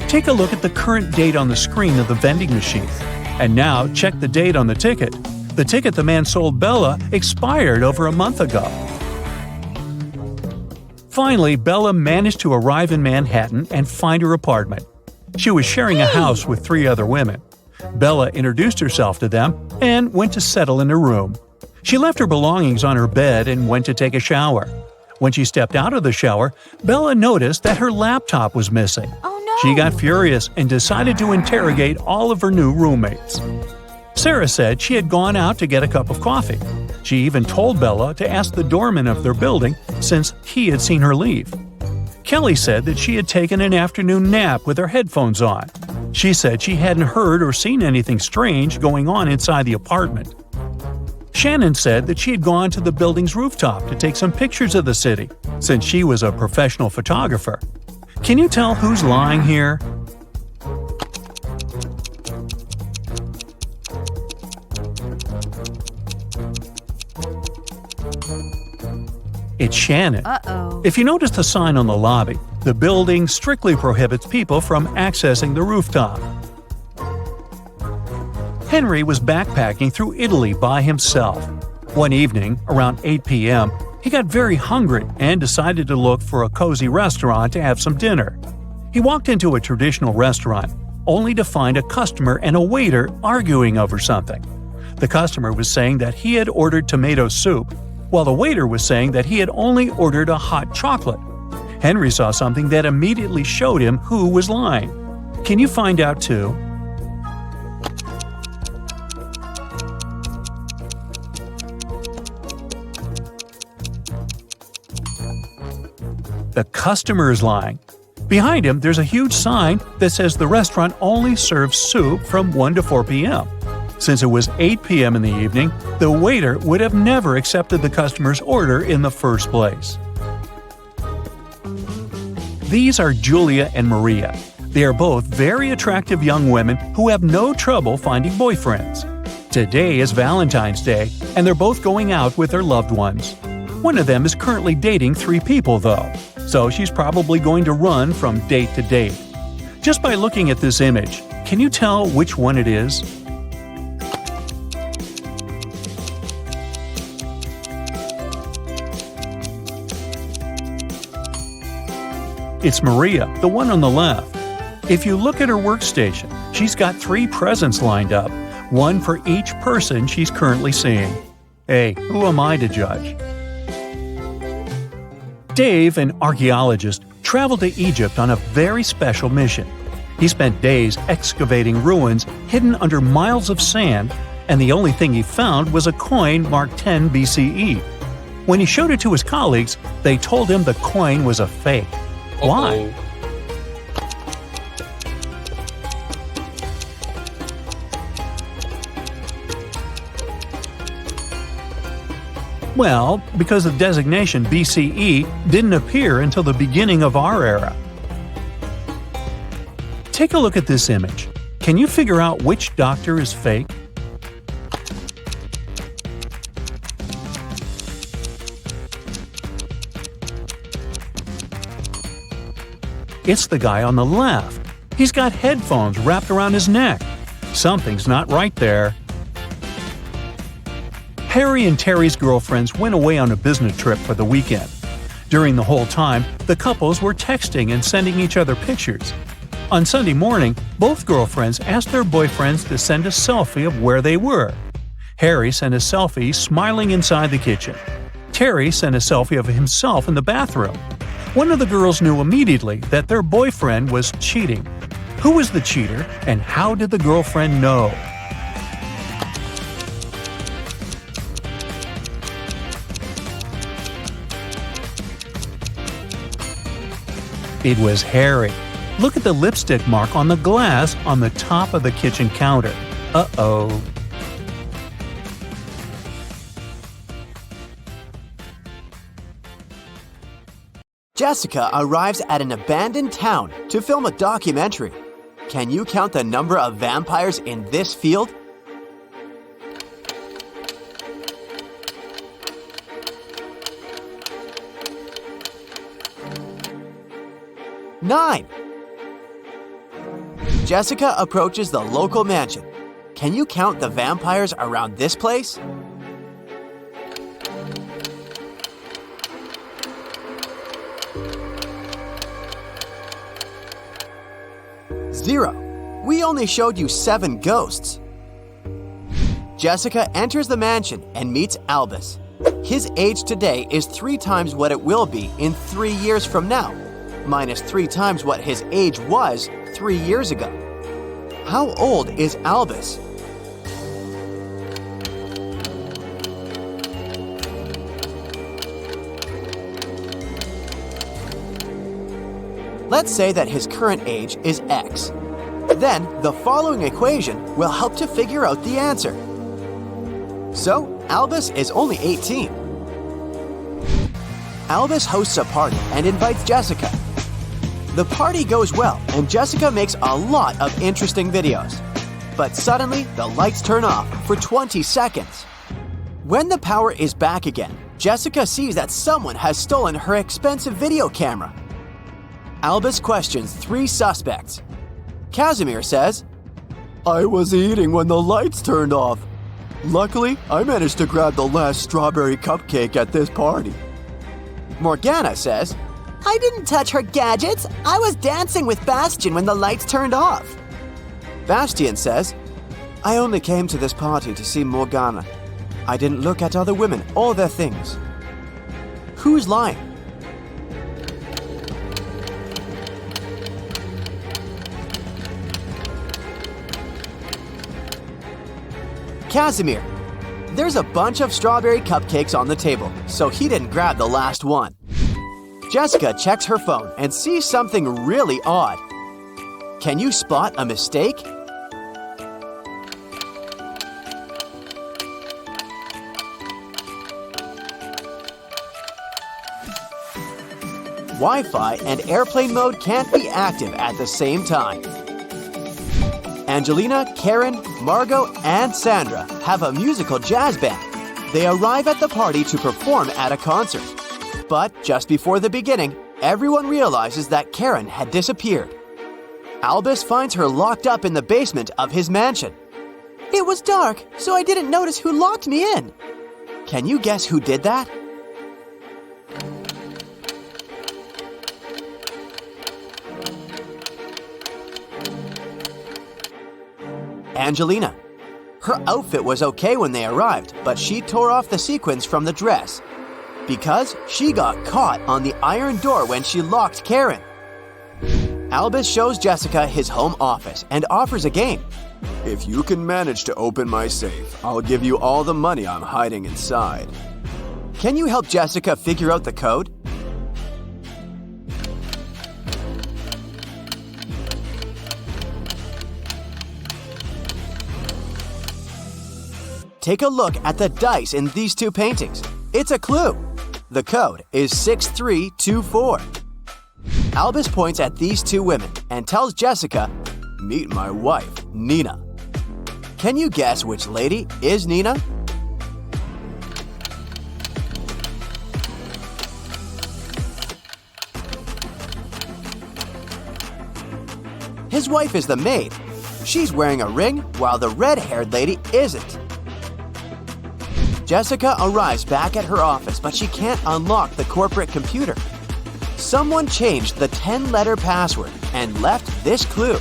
Take a look at the current date on the screen of the vending machine. And now check the date on the ticket. The ticket the man sold Bella expired over a month ago. Finally, Bella managed to arrive in Manhattan and find her apartment. She was sharing a house with 3 other women. Bella introduced herself to them and went to settle in her room. She left her belongings on her bed and went to take a shower. When she stepped out of the shower, Bella noticed that her laptop was missing. Oh no! She got furious and decided to interrogate all of her new roommates. Sarah said she had gone out to get a cup of coffee. She even told Bella to ask the doorman of their building since he had seen her leave. Kelly said that she had taken an afternoon nap with her headphones on. She said she hadn't heard or seen anything strange going on inside the apartment. Shannon said that she had gone to the building's rooftop to take some pictures of the city, since she was a professional photographer. Can you tell who's lying here? It's Shannon. Uh-oh. If you notice the sign on the lobby, the building strictly prohibits people from accessing the rooftop. Henry was backpacking through Italy by himself. One evening, around 8 p.m., he got very hungry and decided to look for a cozy restaurant to have some dinner. He walked into a traditional restaurant, only to find a customer and a waiter arguing over something. The customer was saying that he had ordered tomato soup, while the waiter was saying that he had only ordered a hot chocolate. Henry saw something that immediately showed him who was lying. Can you find out too? The customer is lying. Behind him, there's a huge sign that says the restaurant only serves soup from 1 to 4 p.m. Since it was 8 p.m. in the evening, the waiter would have never accepted the customer's order in the first place. These are Julia and Maria. They are both very attractive young women who have no trouble finding boyfriends. Today is Valentine's Day, and they're both going out with their loved ones. One of them is currently dating 3 people, though, so she's probably going to run from date to date. Just by looking at this image, can you tell which one it is? It's Maria, the one on the left. If you look at her workstation, she's got 3 presents lined up, one for each person she's currently seeing. Hey, who am I to judge? Dave, an archaeologist, traveled to Egypt on a very special mission. He spent days excavating ruins hidden under miles of sand, and the only thing he found was a coin marked 10 BCE. When he showed it to his colleagues, they told him the coin was a fake. Why? Well, because the designation BCE didn't appear until the beginning of our era. Take a look at this image. Can you figure out which doctor is fake? It's the guy on the left. He's got headphones wrapped around his neck. Something's not right there. Harry and Terry's girlfriends went away on a business trip for the weekend. During the whole time, the couples were texting and sending each other pictures. On Sunday morning, both girlfriends asked their boyfriends to send a selfie of where they were. Harry sent a selfie smiling inside the kitchen. Terry sent a selfie of himself in the bathroom. One of the girls knew immediately that their boyfriend was cheating. Who was the cheater, and how did the girlfriend know? It was Harry. Look at the lipstick mark on the glass on the top of the kitchen counter. Uh-oh. Jessica arrives at an abandoned town to film a documentary. Can you count the number of vampires in this field? Nine. Jessica approaches the local mansion. Can you count the vampires around this place? Zero. We only showed you 7 ghosts. Jessica enters the mansion and meets Albus. His age today is 3 times what it will be in 3 years from now, minus 3 times what his age was 3 years ago. How old is Albus? Let's say that his current age is X. Then, the following equation will help to figure out the answer. So, Albus is only 18. Albus hosts a party and invites Jessica. The party goes well, and Jessica makes a lot of interesting videos. But suddenly, the lights turn off for 20 seconds. When the power is back again, Jessica sees that someone has stolen her expensive video camera. Albus questions 3 suspects. Casimir says, "I was eating when the lights turned off. Luckily, I managed to grab the last strawberry cupcake at this party." Morgana says, I didn't touch her gadgets. I was dancing with Bastian when the lights turned off. Bastian says, "I only came to this party to see Morgana. I didn't look at other women or their things." Who's lying? Casimir. There's a bunch of strawberry cupcakes on the table, so he didn't grab the last one. Jessica checks her phone and sees something really odd. Can you spot a mistake? Wi-Fi and airplane mode can't be active at the same time. Angelina, Karen, Margot, and Sandra have a musical jazz band. They arrive at the party to perform at a concert. But just before the beginning, everyone realizes that Karen had disappeared. Albus finds her locked up in the basement of his mansion. It was dark, so I didn't notice who locked me in. Can you guess who did that? Angelina. Her outfit was okay when they arrived, but she tore off the sequins from the dress because she got caught on the iron door when she locked Karen. Albus shows Jessica his home office and offers a game. If you can manage to open my safe, I'll give you all the money I'm hiding inside. Can you help Jessica figure out the code? Take a look at the dice in these 2 paintings. It's a clue. The code is 6324. Albus points at these 2 women and tells Jessica, "Meet my wife, Nina." Can you guess which lady is Nina? His wife is the maid. She's wearing a ring while the red-haired lady isn't. Jessica arrives back at her office, but she can't unlock the corporate computer. Someone changed the 10-letter password and left this clue.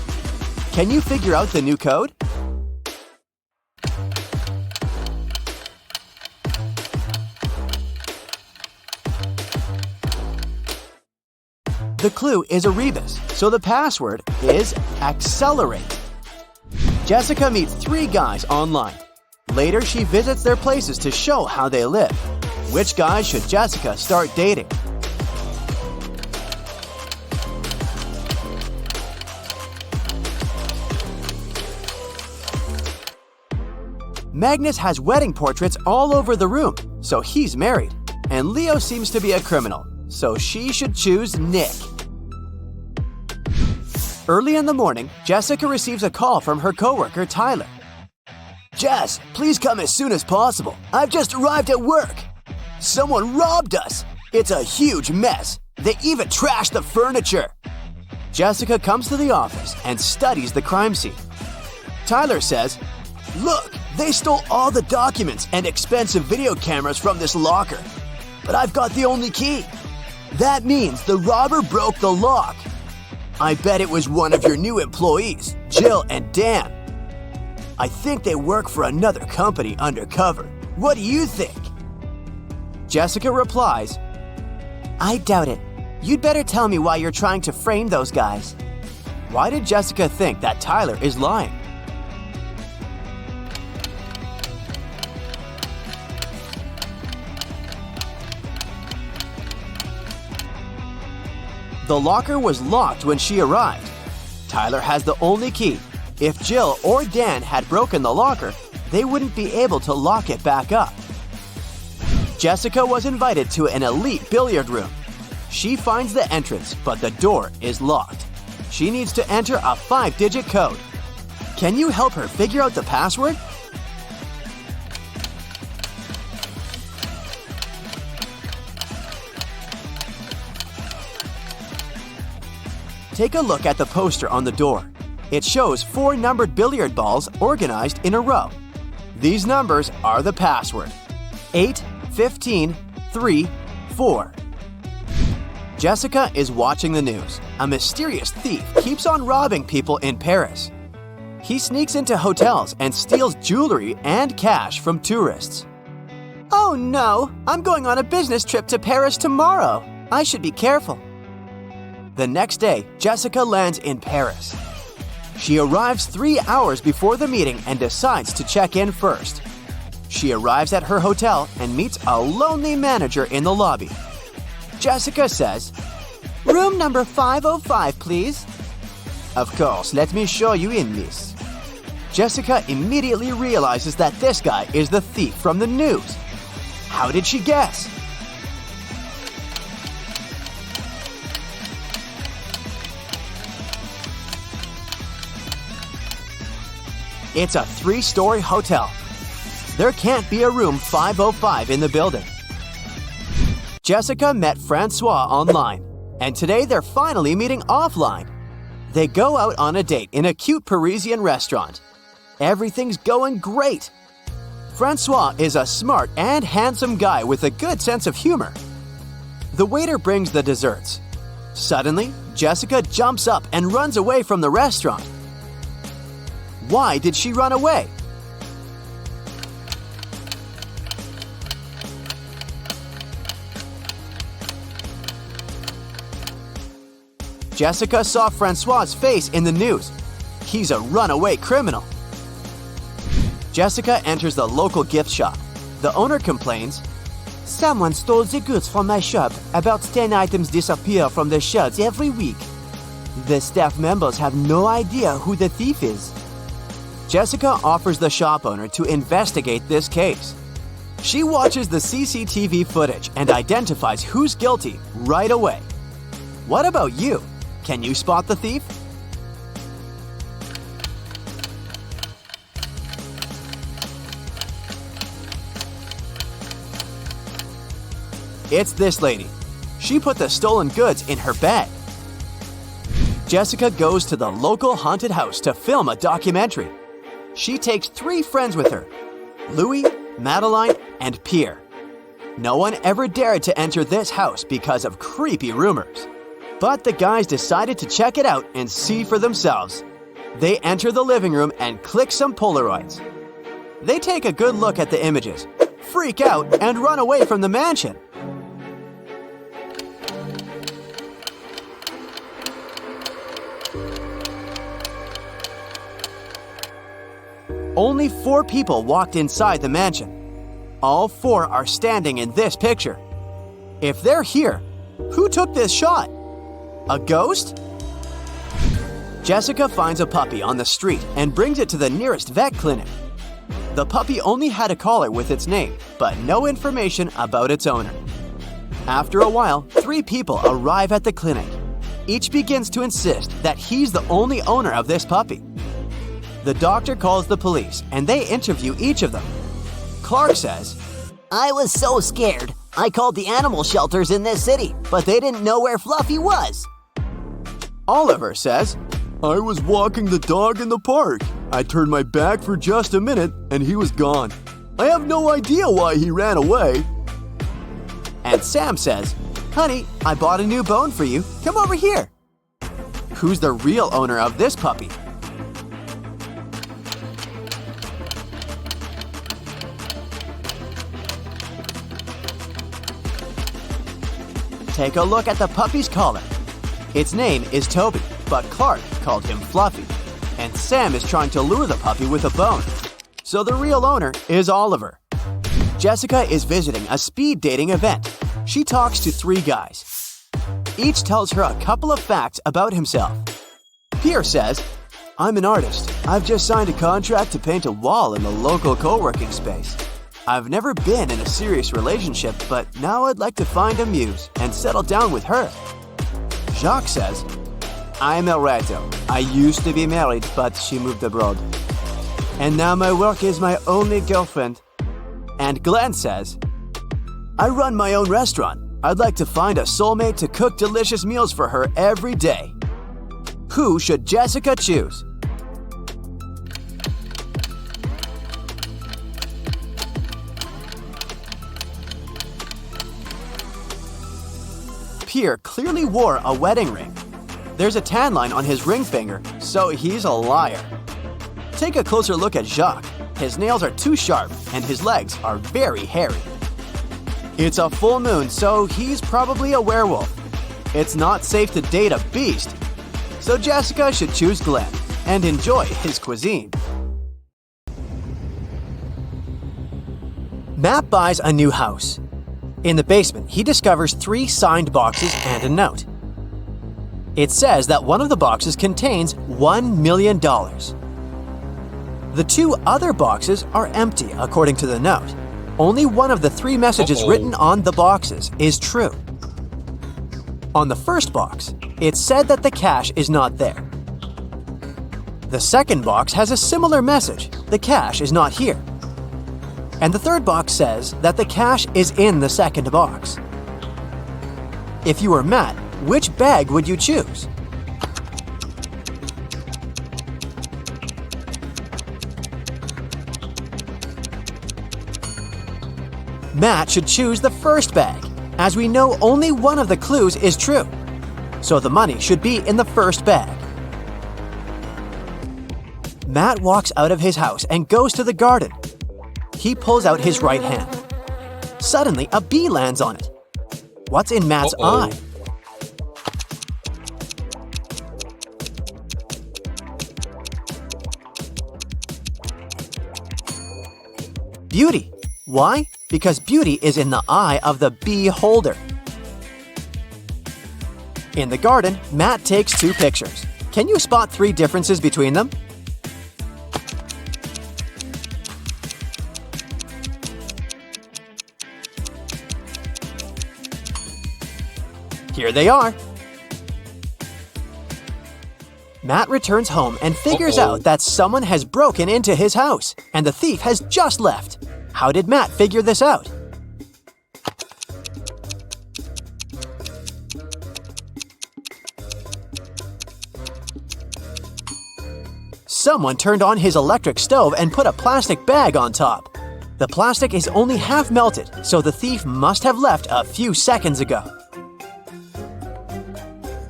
Can you figure out the new code? The clue is a rebus, so the password is accelerate. Jessica meets 3 guys online. Later, she visits their places to show how they live. Which guys should Jessica start dating? Magnus has wedding portraits all over the room, so he's married. And Leo seems to be a criminal, so she should choose Nick. Early in the morning, Jessica receives a call from her coworker, Tyler. "Jess, please come as soon as possible. I've just arrived at work. Someone robbed us. It's a huge mess. They even trashed the furniture." Jessica comes to the office and studies the crime scene. Tyler says, "Look, they stole all the documents and expensive video cameras from this locker. But I've got the only key. That means the robber broke the lock. I bet it was one of your new employees. Jill and Dan. I think they work for another company undercover. What do you think? Jessica replies, I doubt it. You'd better tell me why you're trying to frame those guys. Why did Jessica think that Tyler is lying? The locker was locked when she arrived. Tyler has the only key. If Jill or Dan had broken the locker, they wouldn't be able to lock it back up. Jessica was invited to an elite billiard room. She finds the entrance, but the door is locked. She needs to enter a 5-digit code. Can you help her figure out the password? Take a look at the poster on the door. It shows 4 numbered billiard balls organized in a row. These numbers are the password: 8, 15, 3, 4. Jessica is watching the news. A mysterious thief keeps on robbing people in Paris. He sneaks into hotels and steals jewelry and cash from tourists. Oh no, I'm going on a business trip to Paris tomorrow. I should be careful. The next day, Jessica lands in Paris. She arrives 3 hours before the meeting and decides to check in first. She arrives at her hotel and meets a lonely manager in the lobby. Jessica says, "Room number 505, please." "Of course, let me show you in, miss." Jessica immediately realizes that this guy is the thief from the news. How did she guess? It's a 3-story hotel. There can't be a room 505 in the building. Jessica met Francois online, and today they're finally meeting offline. They go out on a date in a cute Parisian restaurant. Everything's going great. Francois is a smart and handsome guy with a good sense of humor. The waiter brings the desserts. Suddenly, Jessica jumps up and runs away from the restaurant. Why did she run away? Jessica saw Francois's face in the news. He's a runaway criminal. Jessica enters the local gift shop. The owner complains, "Someone stole the goods from my shop. About 10 items disappear from the shelves every week. The staff members have no idea who the thief is." Jessica offers the shop owner to investigate this case. She watches the CCTV footage and identifies who's guilty right away. What about you? Can you spot the thief? It's this lady. She put the stolen goods in her bag. Jessica goes to the local haunted house to film a documentary. She takes 3 friends with her: Louis, Madeline, and Pierre. No one ever dared to enter this house because of creepy rumors. But the guys decided to check it out and see for themselves. They enter the living room and click some Polaroids. They take a good look at the images, freak out, and run away from the mansion. Only 4 people walked inside the mansion. All 4 are standing in this picture. If they're here, who took this shot? A ghost? Jessica finds a puppy on the street and brings it to the nearest vet clinic. The puppy only had a collar with its name, but no information about its owner. After a while, 3 people arrive at the clinic. Each begins to insist that he's the only owner of this puppy. The doctor calls the police and they interview each of them. Clark says, I was so scared. I called the animal shelters in this city, but they didn't know where Fluffy was. Oliver says, I was walking the dog in the park. I turned my back for just a minute and he was gone. I have no idea why he ran away. And Sam says, honey, I bought a new bone for you. Come over here. Who's the real owner of this puppy? Take a look at the puppy's collar. Its name is Toby, but Clark called him Fluffy. And Sam is trying to lure the puppy with a bone. So the real owner is Oliver. Jessica is visiting a speed dating event. She talks to 3 guys. Each tells her a couple of facts about himself. Pierre says, "I'm an artist. I've just signed a contract to paint a wall in the local co-working space. I've never been in a serious relationship, but now I'd like to find a muse and settle down with her." Jacques says, "I'm a writer. I used to be married, but she moved abroad. And now my work is my only girlfriend." And Glenn says, "I run my own restaurant. I'd like to find a soulmate to cook delicious meals for her every day." Who should Jessica choose? Pierre clearly wore a wedding ring. There's a tan line on his ring finger, so he's a liar. Take a closer look at Jacques. His nails are too sharp and his legs are very hairy. It's a full moon, so he's probably a werewolf. It's not safe to date a beast, so Jessica should choose Glenn and enjoy his cuisine. Matt buys a new house. In the basement, he discovers 3 signed boxes and a note. It says that one of the boxes contains $1 million. The 2 other boxes are empty, according to the note. Only one of the 3 messages written on the boxes is true. On the first box, it said that the cash is not there. The second box has a similar message: the cash is not here. And the third box says that the cash is in the second box. If you were Matt, which bag would you choose? Matt should choose the first bag, as we know only one of the clues is true. So the money should be in the first bag. Matt walks out of his house and goes to the garden. He pulls out his right hand. Suddenly, a bee lands on it. What's in Matt's eye? Beauty. Why? Because beauty is in the eye of the bee holder. In the garden, Matt takes 2 pictures. Can you spot 3 differences between them? Here they are. Matt returns home and figures out that someone has broken into his house, and the thief has just left. How did Matt figure this out? Someone turned on his electric stove and put a plastic bag on top. The plastic is only half melted, so the thief must have left a few seconds ago.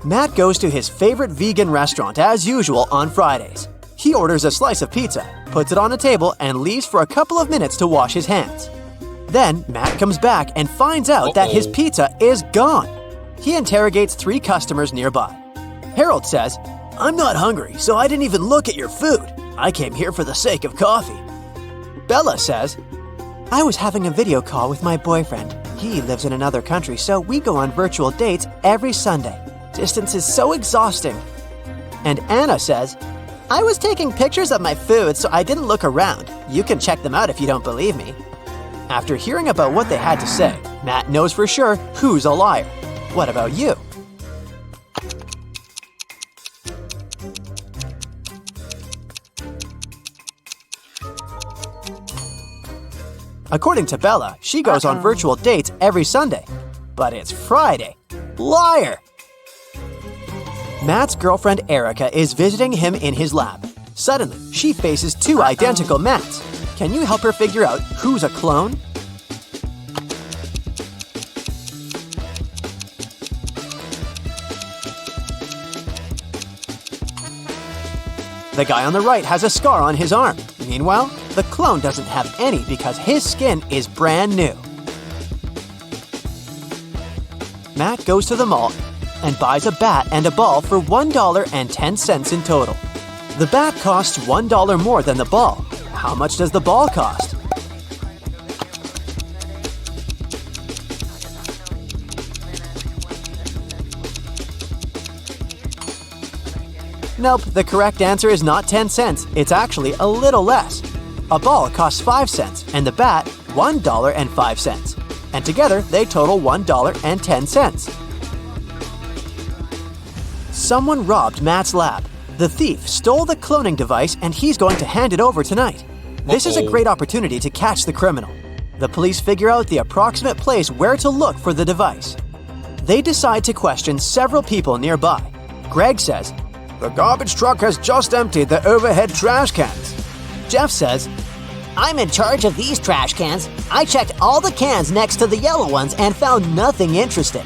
Matt goes to his favorite vegan restaurant as usual on Fridays. He orders a slice of pizza, puts it on a table, and leaves for a couple of minutes to wash his hands. Then Matt comes back and finds out that his pizza is gone. He interrogates 3 customers nearby. Harold says, "I'm not hungry, so I didn't even look at your food. I came here for the sake of coffee." Bella says, "I was having a video call with my boyfriend. He lives in another country, so we go on virtual dates every Sunday. Distance is so exhausting." And Anna says, "I was taking pictures of my food, so I didn't look around. You can check them out if you don't believe me." After hearing about what they had to say, Matt knows for sure who's a liar. What about you? According to Bella, she goes on virtual dates every Sunday. But it's Friday. Liar! Matt's girlfriend Erica is visiting him in his lab. Suddenly, she faces 2 identical Matts. Can you help her figure out who's a clone? The guy on the right has a scar on his arm. Meanwhile, the clone doesn't have any because his skin is brand new. Matt goes to the mall and buys a bat and a ball for $1.10 in total. The bat costs $1 more than the ball. How much does the ball cost? Nope, the correct answer is not 10 cents. It's actually a little less. A ball costs 5 cents and the bat $1.05. And together they total $1.10. Someone robbed Matt's lab. The thief stole the cloning device and he's going to hand it over tonight. This is a great opportunity to catch the criminal. The police figure out the approximate place where to look for the device. They decide to question several people nearby. Greg says, "The garbage truck has just emptied the overhead trash cans." Jeff says, "I'm in charge of these trash cans. I checked all the cans next to the yellow ones and found nothing interesting."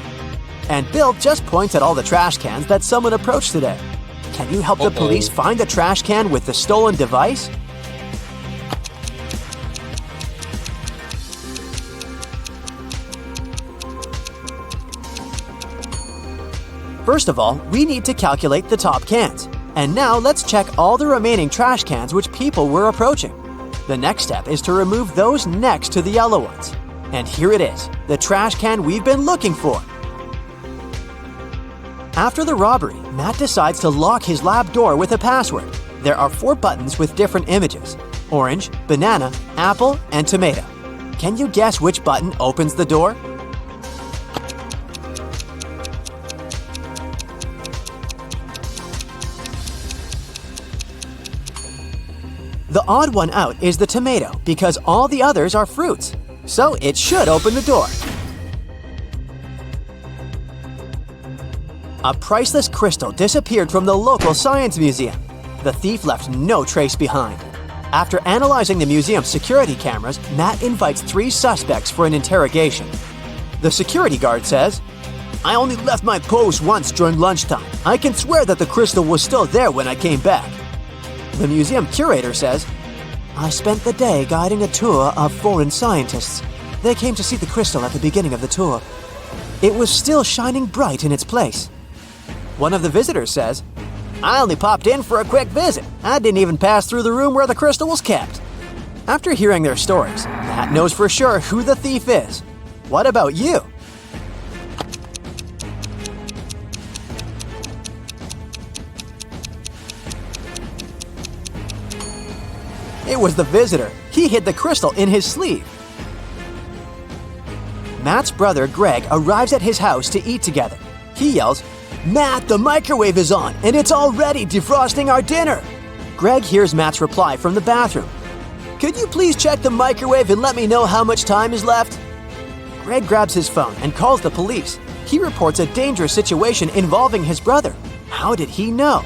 And Bill just points at all the trash cans that someone approached today. Can you help the police find the trash can with the stolen device? First of all, we need to calculate the top cans. And now let's check all the remaining trash cans which people were approaching. The next step is to remove those next to the yellow ones. And here it is, the trash can we've been looking for. After the robbery, Matt decides to lock his lab door with a password. There are 4 buttons with different images: orange, banana, apple, and tomato. Can you guess which button opens the door? The odd one out is the tomato because all the others are fruits, so it should open the door. A priceless crystal disappeared from the local science museum. The thief left no trace behind. After analyzing the museum's security cameras, Matt invites 3 suspects for an interrogation. The security guard says, "I only left my post once during lunchtime. I can swear that the crystal was still there when I came back." The museum curator says, "I spent the day guiding a tour of foreign scientists. They came to see the crystal at the beginning of the tour. It was still shining bright in its place." One of the visitors says, "I only popped in for a quick visit. I didn't even pass through the room where the crystal was kept." After hearing their stories, Matt knows for sure who the thief is. What about you? It was the visitor. He hid the crystal in his sleeve. Matt's brother Greg arrives at his house to eat together. He yells, "Matt, the microwave is on and it's already defrosting our dinner." Greg hears Matt's reply from the bathroom. "Could you please check the microwave and let me know how much time is left?" Greg grabs his phone and calls the police. He reports a dangerous situation involving his brother. How did he know?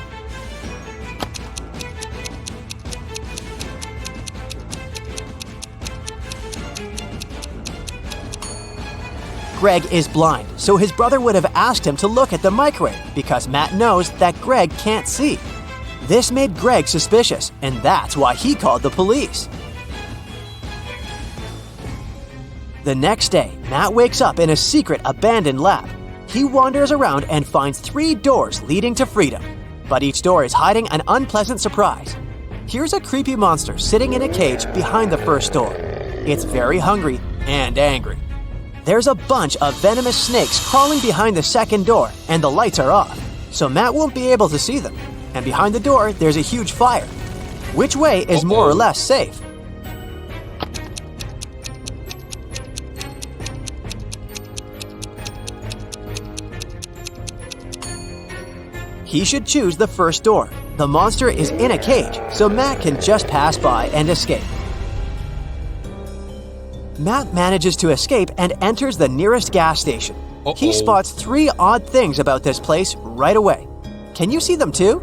Greg is blind, so his brother would have asked him to look at the microwave because Matt knows that Greg can't see. This made Greg suspicious, and that's why he called the police. The next day, Matt wakes up in a secret abandoned lab. He wanders around and finds 3 doors leading to freedom, but each door is hiding an unpleasant surprise. Here's a creepy monster sitting in a cage behind the first door. It's very hungry and angry. There's a bunch of venomous snakes crawling behind the second door, and the lights are off, so Matt won't be able to see them. And behind the door, there's a huge fire. Which way is more or less safe? He should choose the first door. The monster is in a cage, so Matt can just pass by and escape. Matt manages to escape and enters the nearest gas station. He spots 3 odd things about this place right away. Can you see them too?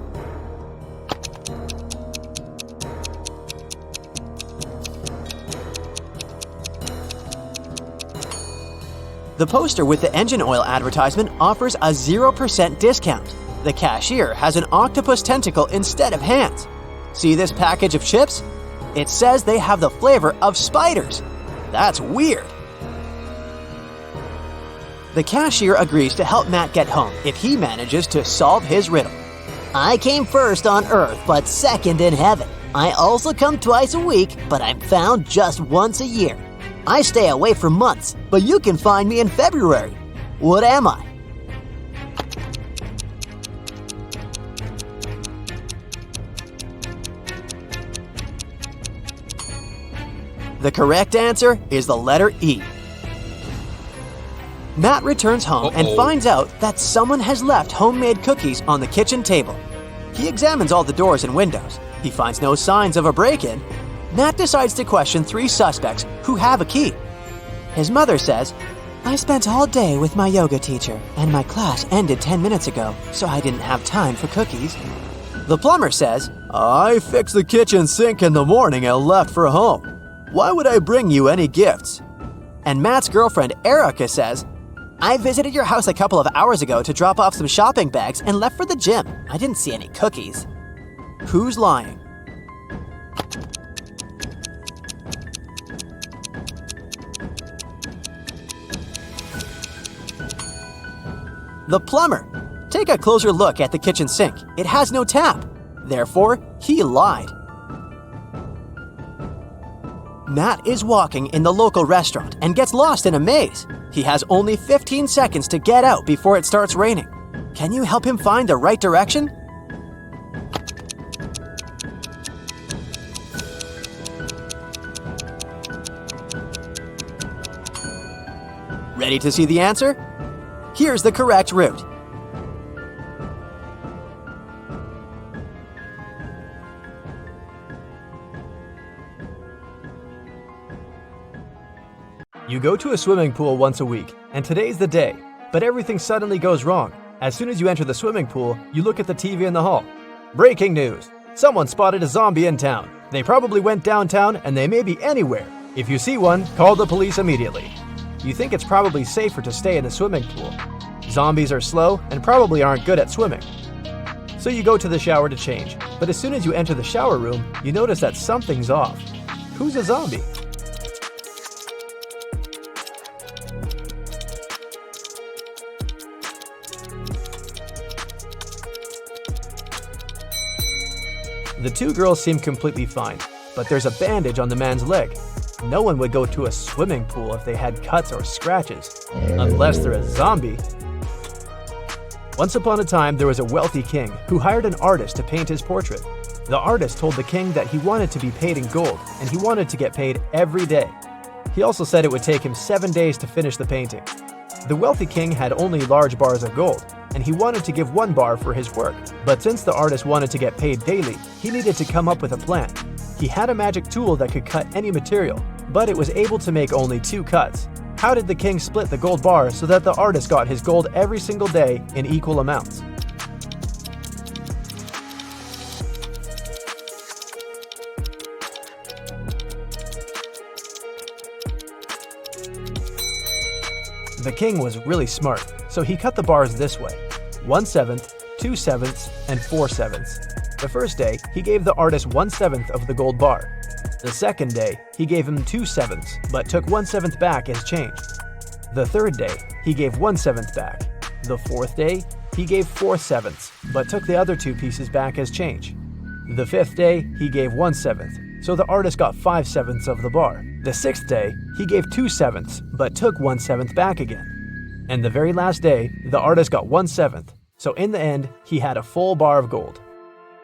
The poster with the engine oil advertisement offers a 0% discount. The cashier has an octopus tentacle instead of hands. See this package of chips? It says they have the flavor of spiders. That's weird. The cashier agrees to help Matt get home if he manages to solve his riddle. I came first on Earth, but second in heaven. I also come twice a week, but I'm found just once a year. I stay away for months, but you can find me in February. What am I? The correct answer is the letter E. Matt returns home and finds out that someone has left homemade cookies on the kitchen table. He examines all the doors and windows. He finds no signs of a break-in. Matt decides to question 3 suspects who have a key. His mother says, "I spent all day with my yoga teacher, and my class ended 10 minutes ago, so I didn't have time for cookies." The plumber says, "I fixed the kitchen sink in the morning and left for home. Why would I bring you any gifts?" And Matt's girlfriend Erica says, "I visited your house a couple of hours ago to drop off some shopping bags and left for the gym. I didn't see any cookies." Who's lying? The plumber. Take a closer look at the kitchen sink. It has no tap. Therefore, he lied. Matt is walking in the local restaurant and gets lost in a maze. He has only 15 seconds to get out before it starts raining. Can you help him find the right direction? Ready to see the answer? Here's the correct route. You go to a swimming pool once a week, and today's the day, but everything suddenly goes wrong. As soon as you enter the swimming pool, you look at the TV in the hall. Breaking news! Someone spotted a zombie in town. They probably went downtown, and they may be anywhere. If you see one, call the police immediately. You think it's probably safer to stay in the swimming pool. Zombies are slow and probably aren't good at swimming. So you go to the shower to change, but as soon as you enter the shower room, you notice that something's off. Who's a zombie? The 2 girls seem completely fine, but there's a bandage on the man's leg. No one would go to a swimming pool if they had cuts or scratches, unless they're a zombie. Once upon a time, there was a wealthy king who hired an artist to paint his portrait. The artist told the king that he wanted to be paid in gold, and he wanted to get paid every day. He also said it would take him 7 days to finish the painting. The wealthy king had only large bars of gold, and he wanted to give 1 bar for his work. But since the artist wanted to get paid daily, he needed to come up with a plan. He had a magic tool that could cut any material, but it was able to make only 2 cuts. How did the king split the gold bar so that the artist got his gold every single day in equal amounts? The king was really smart, so he cut the bars this way: 1/7, 2/7, and 4/7. The first day, he gave the artist 1/7 of the gold bar. The second day, he gave him 2/7, but took 1/7 back as change. The third day, he gave 1/7 back. The fourth day, he gave 4/7, but took the other 2 pieces back as change. The fifth day, he gave 1/7, so the artist got 5/7 of the bar. The sixth day, he gave 2/7, but took 1/7 back again. And the very last day, the artist got 1/7, so in the end, he had a full bar of gold.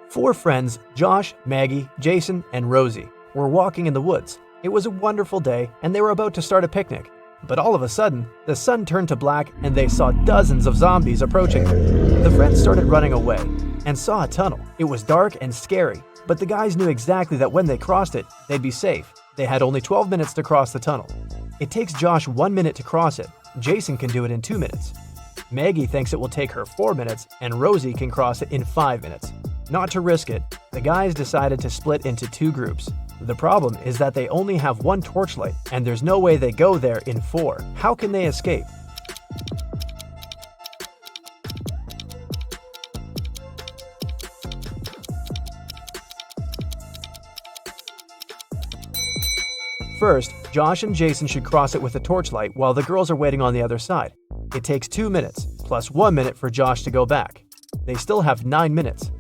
4 friends, Josh, Maggie, Jason, and Rosie, were walking in the woods. It was a wonderful day, and they were about to start a picnic. But all of a sudden, the sun turned to black and they saw dozens of zombies approaching them. The friends started running away and saw a tunnel. It was dark and scary, but the guys knew exactly that when they crossed it, they'd be safe. They had only 12 minutes to cross the tunnel. It takes Josh 1 minute to cross it. Jason can do it in 2 minutes. Maggie thinks it will take her 4 minutes, and Rosie can cross it in 5 minutes. Not to risk it, the guys decided to split into 2 groups. The problem is that they only have 1 torchlight, and there's no way they go there in 4. How can they escape? First, Josh and Jason should cross it with a torchlight while the girls are waiting on the other side. It takes 2 minutes, plus 1 minute for Josh to go back. They still have 9 minutes.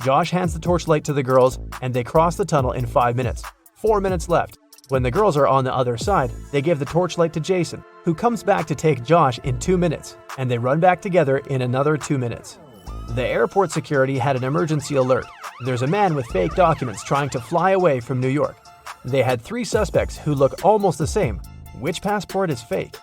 Josh hands the torchlight to the girls, and they cross the tunnel in 5 minutes. 4 minutes left. When the girls are on the other side, they give the torchlight to Jason, who comes back to take Josh in 2 minutes, and they run back together in another 2 minutes. The airport security had an emergency alert. There's a man with fake documents trying to fly away from New York. They had 3 suspects who look almost the same. Which passport is fake?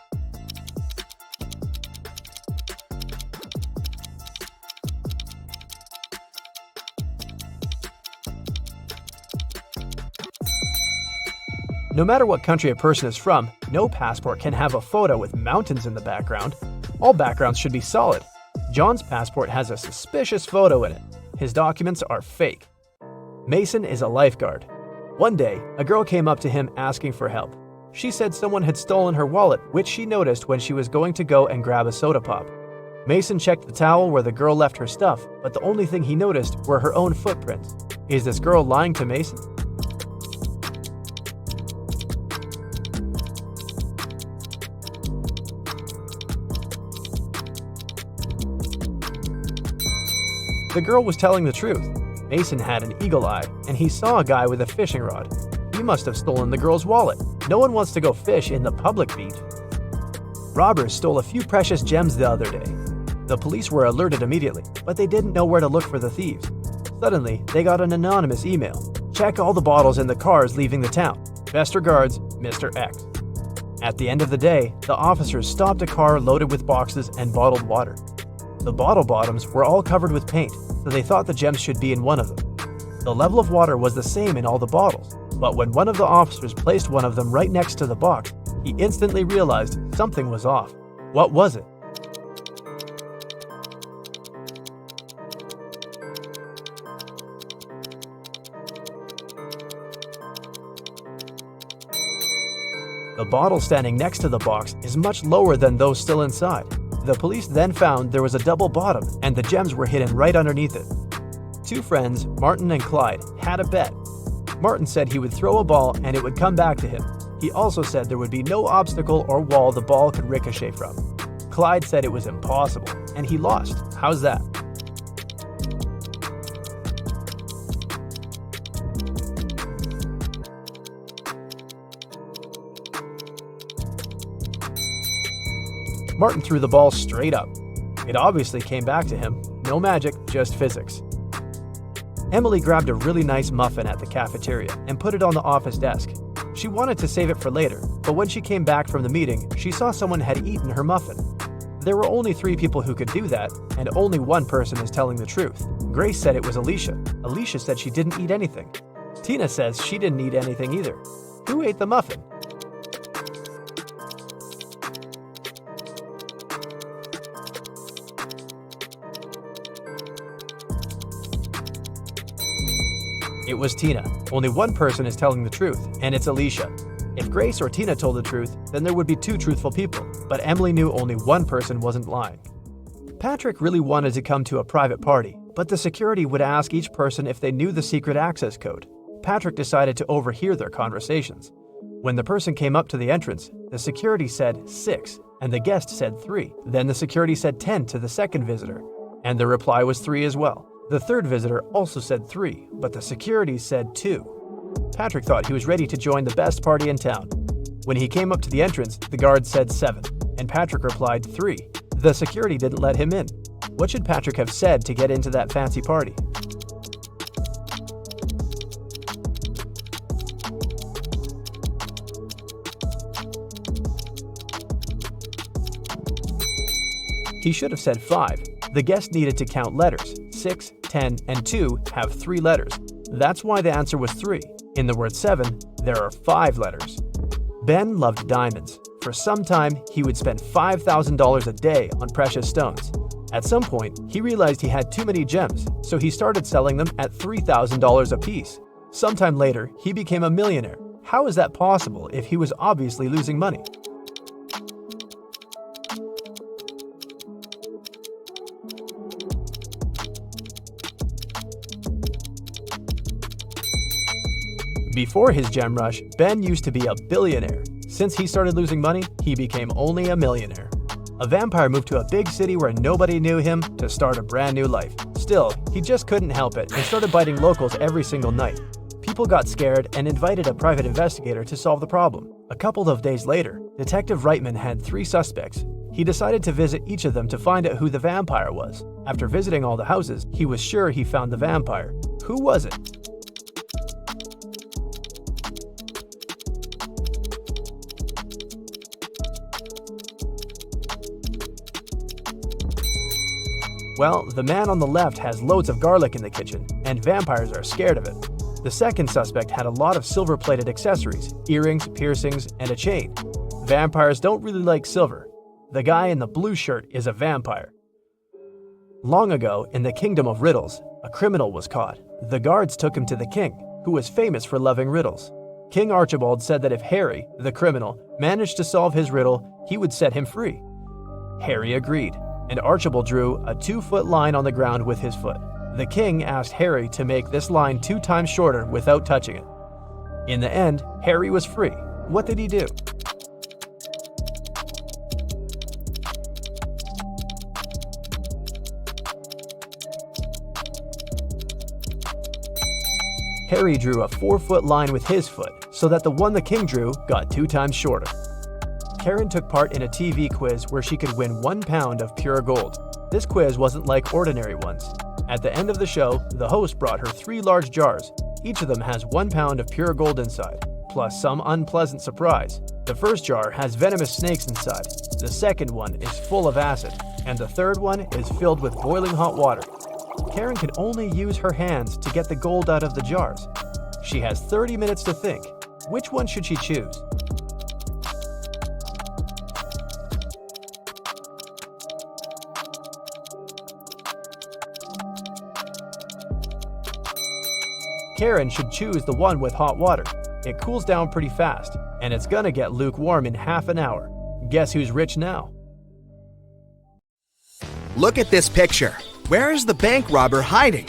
No matter what country a person is from, no passport can have a photo with mountains in the background. All backgrounds should be solid. John's passport has a suspicious photo in it. His documents are fake. Mason is a lifeguard. One day, a girl came up to him asking for help. She said someone had stolen her wallet, which she noticed when she was going to go and grab a soda pop. Mason checked the towel where the girl left her stuff, but the only thing he noticed were her own footprints. Is this girl lying to Mason? The girl was telling the truth. Mason had an eagle eye, and he saw a guy with a fishing rod. He must have stolen the girl's wallet. No one wants to go fish in the public beach. Robbers stole a few precious gems the other day. The police were alerted immediately, but they didn't know where to look for the thieves. Suddenly, they got an anonymous email. Check all the bottles in the cars leaving the town. Best regards, Mr. X. At the end of the day, the officers stopped a car loaded with boxes and bottled water. The bottle bottoms were all covered with paint, so they thought the gems should be in one of them. The level of water was the same in all the bottles, but when one of the officers placed one of them right next to the box, he instantly realized something was off. What was it? The bottle standing next to the box is much lower than those still inside. The police then found there was a double bottom and the gems were hidden right underneath it. 2 friends, Martin and Clyde, had a bet. Martin said he would throw a ball and it would come back to him. He also said there would be no obstacle or wall the ball could ricochet from. Clyde said it was impossible, and he lost. How's that? Martin threw the ball straight up. It obviously came back to him. No magic, just physics. Emily grabbed a really nice muffin at the cafeteria and put it on the office desk. She wanted to save it for later, but when she came back from the meeting, she saw someone had eaten her muffin. There were only 3 people who could do that, and only one person is telling the truth. Grace said it was Alicia. Alicia said she didn't eat anything. Tina says she didn't eat anything either. Who ate the muffin? It was Tina. Only one person is telling the truth, and it's Alicia. If Grace or Tina told the truth, then there would be 2 truthful people, but Emily knew only one person wasn't lying. Patrick really wanted to come to a private party, but the security would ask each person if they knew the secret access code. Patrick decided to overhear their conversations. When the person came up to the entrance, the security said 6, and the guest said 3. Then the security said 10 to the second visitor, and the reply was 3 as well. The third visitor also said 3, but the security said 2. Patrick thought he was ready to join the best party in town. When he came up to the entrance, the guard said 7, and Patrick replied 3. The security didn't let him in. What should Patrick have said to get into that fancy party? He should have said 5. The guest needed to count letters. 6, 10, and 2 have 3 letters. That's why the answer was 3. In the word 7, there are 5 letters. Ben loved diamonds. For some time, he would spend $5,000 a day on precious stones. At some point, he realized he had too many gems, so he started selling them at $3,000 a piece. Sometime later, he became a millionaire. How is that possible if he was obviously losing money? Before his gem rush, Ben used to be a billionaire. Since he started losing money, he became only a millionaire. A vampire moved to a big city where nobody knew him to start a brand new life. Still, he just couldn't help it and started biting locals every single night. People got scared and invited a private investigator to solve the problem. A couple of days later, Detective Reitman had 3 suspects. He decided to visit each of them to find out who the vampire was. After visiting all the houses, he was sure he found the vampire. Who was it? Well, the man on the left has loads of garlic in the kitchen, and vampires are scared of it. The second suspect had a lot of silver-plated accessories, earrings, piercings, and a chain. Vampires don't really like silver. The guy in the blue shirt is a vampire. Long ago, in the Kingdom of Riddles, a criminal was caught. The guards took him to the king, who was famous for loving riddles. King Archibald said that if Harry, the criminal, managed to solve his riddle, he would set him free. Harry agreed, and Archibald drew a 2-foot line on the ground with his foot. The king asked Harry to make this line 2 times shorter without touching it. In the end, Harry was free. What did he do? Harry drew a 4-foot line with his foot, so that the one the king drew got 2 times shorter. Karen took part in a TV quiz where she could win 1 pound of pure gold. This quiz wasn't like ordinary ones. At the end of the show, the host brought her 3 large jars. Each of them has 1 pound of pure gold inside, plus some unpleasant surprise. The first jar has venomous snakes inside, the second one is full of acid, and the third one is filled with boiling hot water. Karen could only use her hands to get the gold out of the jars. She has 30 minutes to think. Which one should she choose? Karen should choose the one with hot water. It cools down pretty fast, and it's gonna get lukewarm in half an hour. Guess who's rich now? Look at this picture. Where is the bank robber hiding?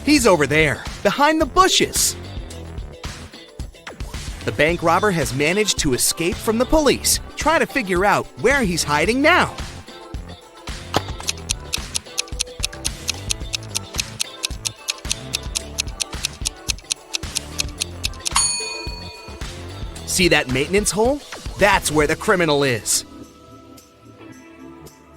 He's over there, behind the bushes. The bank robber has managed to escape from the police. Try to figure out where he's hiding now. See that maintenance hole? That's where the criminal is.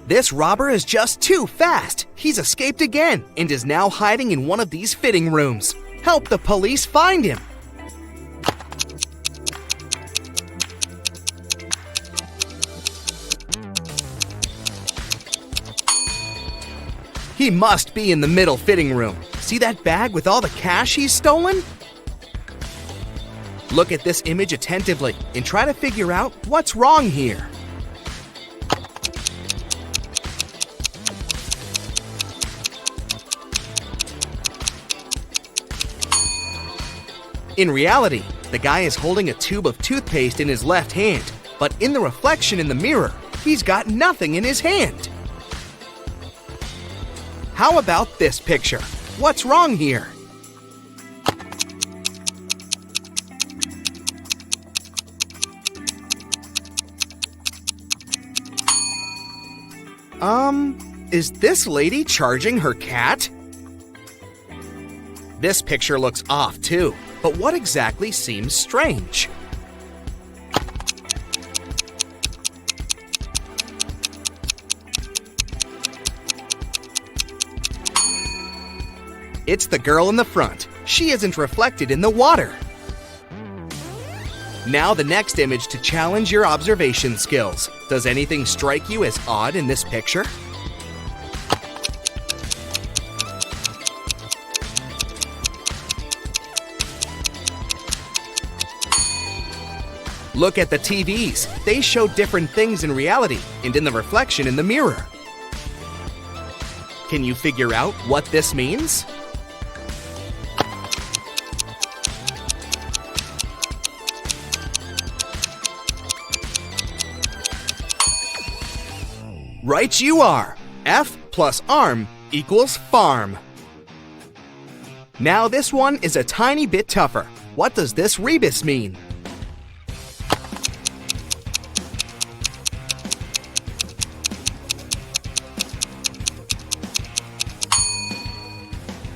This robber is just too fast. He's escaped again and is now hiding in one of these fitting rooms. Help the police find him. He must be in the middle fitting room. See that bag with all the cash he's stolen? Look at this image attentively and try to figure out what's wrong here. In reality, the guy is holding a tube of toothpaste in his left hand, but in the reflection in the mirror, he's got nothing in his hand. How about this picture? What's wrong here? Is this lady charging her cat? This picture looks off too, but what exactly seems strange? It's the girl in the front. She isn't reflected in the water. Now the next image to challenge your observation skills. Does anything strike you as odd in this picture? Look at the TVs. They show different things in reality and in the reflection in the mirror. Can you figure out what this means? Right you are. F plus arm equals farm. Now this one is a tiny bit tougher. What does this rebus mean?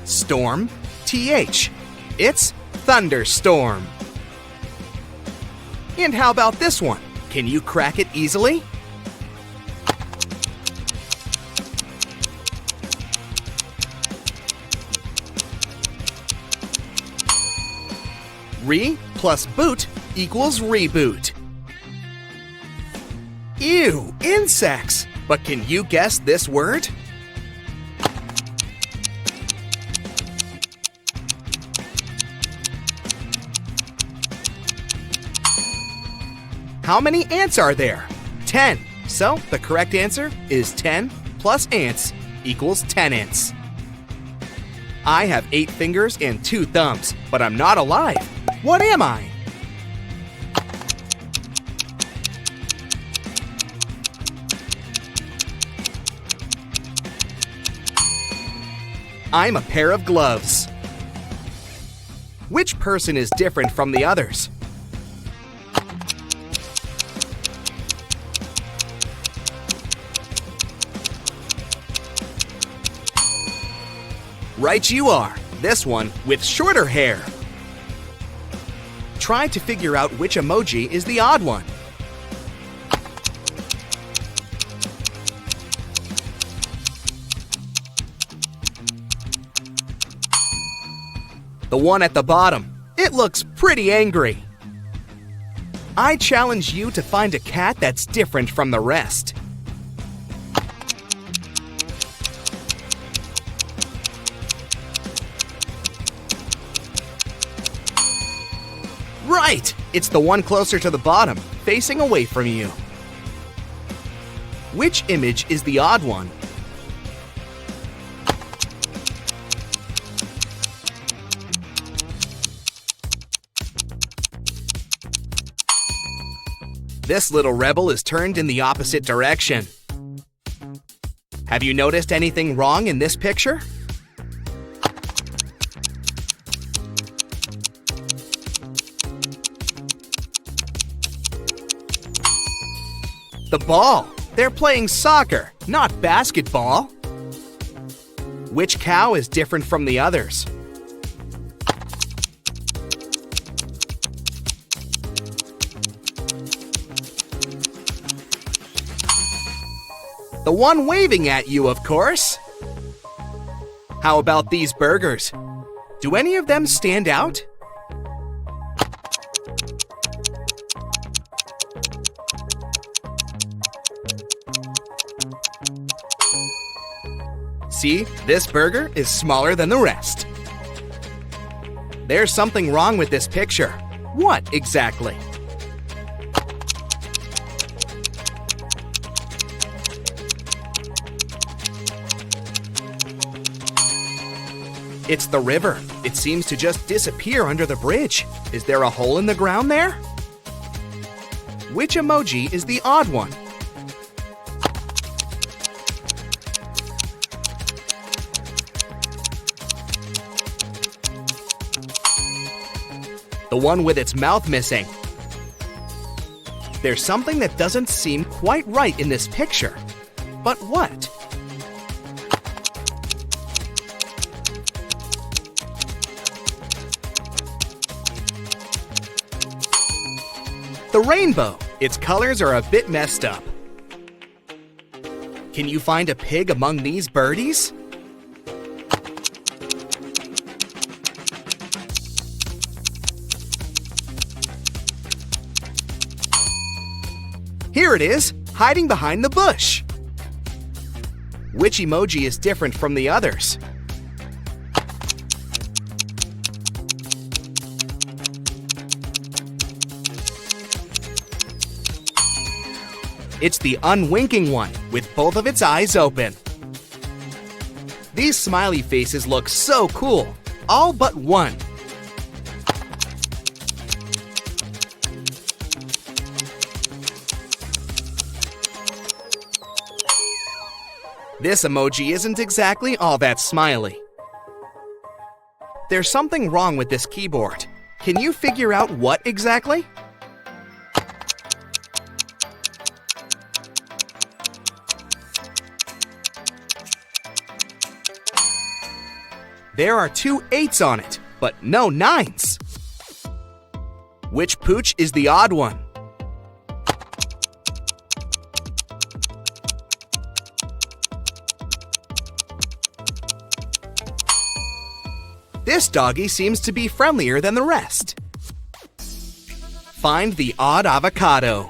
Storm, TH. It's thunderstorm. And how about this one? Can you crack it easily? Re plus boot equals reboot. Ew, insects! But can you guess this word? How many ants are there? 10. So the correct answer is 10 plus ants equals tenants. I have 8 fingers and 2 thumbs, but I'm not alive. What am I? I'm a pair of gloves. Which person is different from the others? Right you are, this one with shorter hair. Try to figure out which emoji is the odd one. The one at the bottom. It looks pretty angry. I challenge you to find a cat that's different from the rest. Right! It's the one closer to the bottom, facing away from you. Which image is the odd one? This little rebel is turned in the opposite direction. Have you noticed anything wrong in this picture? The ball. They're playing soccer, not basketball. Which cow is different from the others? The one waving at you, of course. How about these burgers? Do any of them stand out? See, this burger is smaller than the rest. There's something wrong with this picture. What exactly? It's the river. It seems to just disappear under the bridge. Is there a hole in the ground there? Which emoji is the odd one? The one with its mouth missing. There's something that doesn't seem quite right in this picture. But what? The rainbow. Its colors are a bit messed up. Can you find a pig among these birdies? Here it is, hiding behind the bush. Which emoji is different from the others? It's the unwinking one, with both of its eyes open. These smiley faces look so cool, all but one. This emoji isn't exactly all that smiley. There's something wrong with this keyboard. Can you figure out what exactly? There are 2 8s on it, but no 9s. Which pooch is the odd one? This doggy seems to be friendlier than the rest. Find the odd avocado.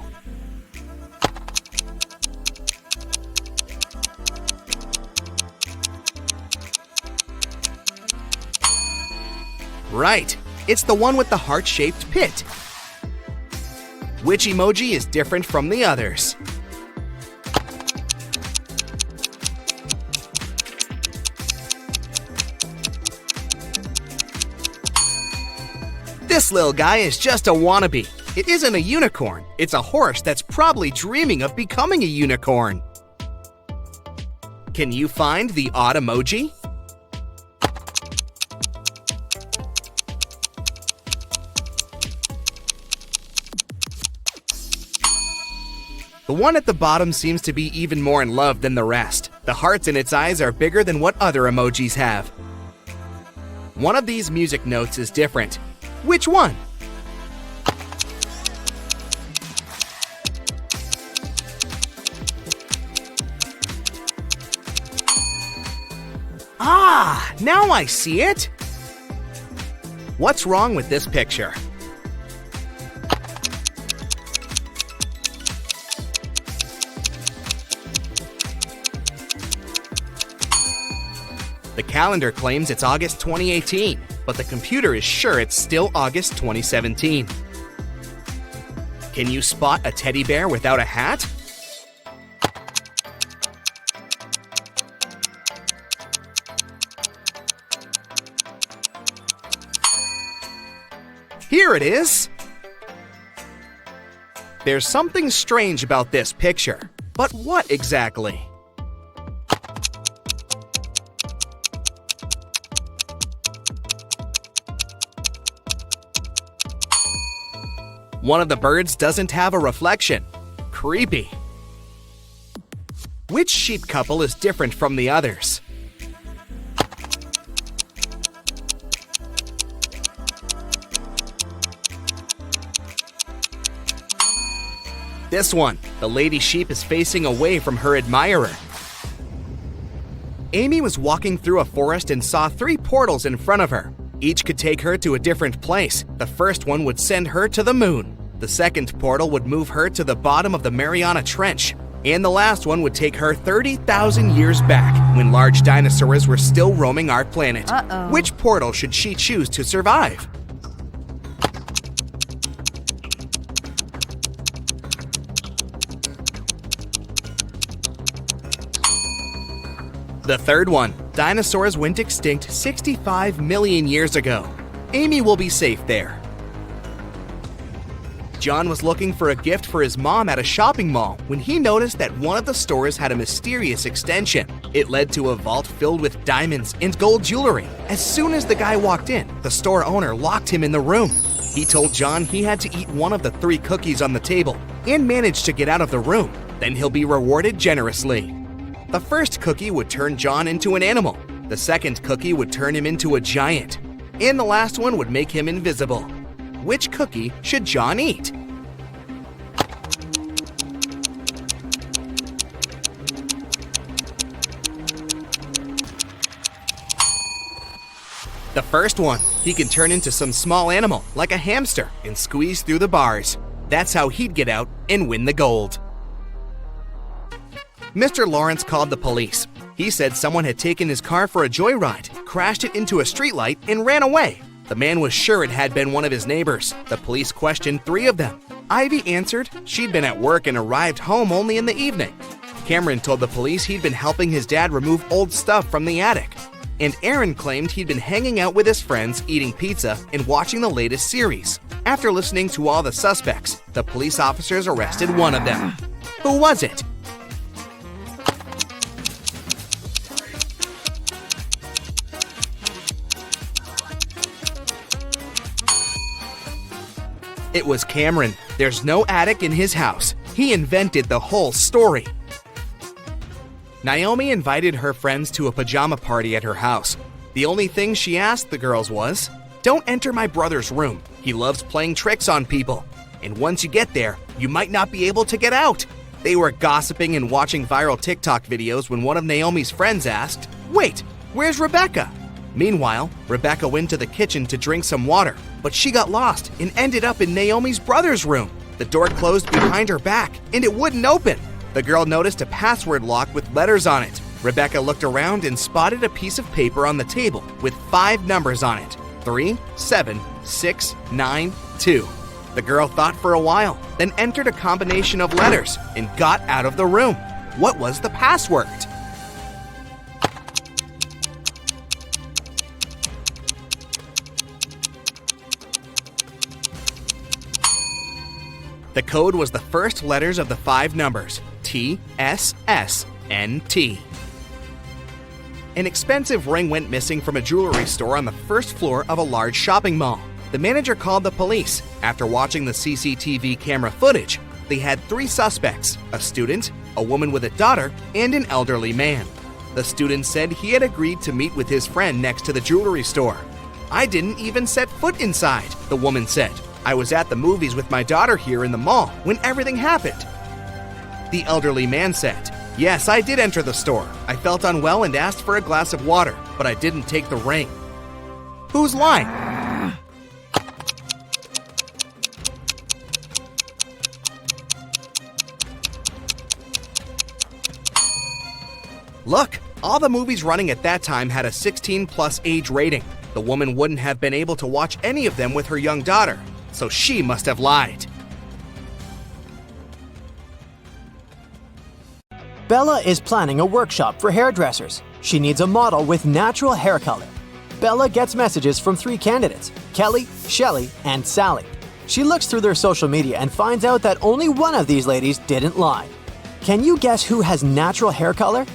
Right, it's the one with the heart-shaped pit. Which emoji is different from the others? This little guy is just a wannabe. It isn't a unicorn, it's a horse that's probably dreaming of becoming a unicorn. Can you find the odd emoji? The one at the bottom seems to be even more in love than the rest. The hearts in its eyes are bigger than what other emojis have. One of these music notes is different. Which one? Ah, now I see it. What's wrong with this picture? The calendar claims it's August 2018, but the computer is sure it's still August 2017. Can you spot a teddy bear without a hat? Here it is! There's something strange about this picture, but what exactly? One of the birds doesn't have a reflection. Creepy. Which sheep couple is different from the others? This one, the lady sheep is facing away from her admirer. Amy was walking through a forest and saw 3 portals in front of her. Each could take her to a different place. The first one would send her to the moon. The second portal would move her to the bottom of the Mariana Trench. And the last one would take her 30,000 years back, when large dinosaurs were still roaming our planet. Which portal should she choose to survive? The third one. Dinosaurs went extinct 65 million years ago. Amy will be safe there. John was looking for a gift for his mom at a shopping mall when he noticed that one of the stores had a mysterious extension. It led to a vault filled with diamonds and gold jewelry. As soon as the guy walked in, the store owner locked him in the room. He told John he had to eat one of the 3 cookies on the table and manage to get out of the room. Then he'll be rewarded generously. The first cookie would turn John into an animal. The second cookie would turn him into a giant. And the last one would make him invisible. Which cookie should John eat? The first one. He can turn into some small animal, like a hamster, and squeeze through the bars. That's how he'd get out and win the gold. Mr. Lawrence called the police. He said someone had taken his car for a joyride, crashed it into a streetlight, and ran away. The man was sure it had been one of his neighbors. The police questioned 3 of them. Ivy answered she'd been at work and arrived home only in the evening. Cameron told the police he'd been helping his dad remove old stuff from the attic. And Aaron claimed he'd been hanging out with his friends, eating pizza, and watching the latest series. After listening to all the suspects, the police officers arrested one of them. Who was it? It was Cameron. There's no attic in his house. He invented the whole story. Naomi invited her friends to a pajama party at her house. The only thing she asked the girls was, "Don't enter my brother's room. He loves playing tricks on people. And once you get there, you might not be able to get out." They were gossiping and watching viral TikTok videos when one of Naomi's friends asked, "Wait, where's Rebecca?" Meanwhile, Rebecca went to the kitchen to drink some water, but she got lost and ended up in Naomi's brother's room. The door closed behind her back, and it wouldn't open. The girl noticed a password lock with letters on it. Rebecca looked around and spotted a piece of paper on the table with 5 numbers on it: 3, 7, 6, 9, 2. The girl thought for a while, then entered a combination of letters and got out of the room. What was the password? The code was the first letters of the 5 numbers, TSSNT. An expensive ring went missing from a jewelry store on the first floor of a large shopping mall. The manager called the police. After watching the CCTV camera footage, they had 3 suspects: a student, a woman with a daughter, and an elderly man. The student said he had agreed to meet with his friend next to the jewelry store. "I didn't even set foot inside," the woman said. "I was at the movies with my daughter here in the mall when everything happened." The elderly man said, "Yes, I did enter the store. I felt unwell and asked for a glass of water, but I didn't take the ring." Who's lying? Look, all the movies running at that time had a 16+ age rating. The woman wouldn't have been able to watch any of them with her young daughter, so she must have lied. Bella is planning a workshop for hairdressers. She needs a model with natural hair color. Bella gets messages from 3 candidates: Kelly, Shelly, and Sally. She looks through their social media and finds out that only one of these ladies didn't lie. Can you guess who has natural hair color?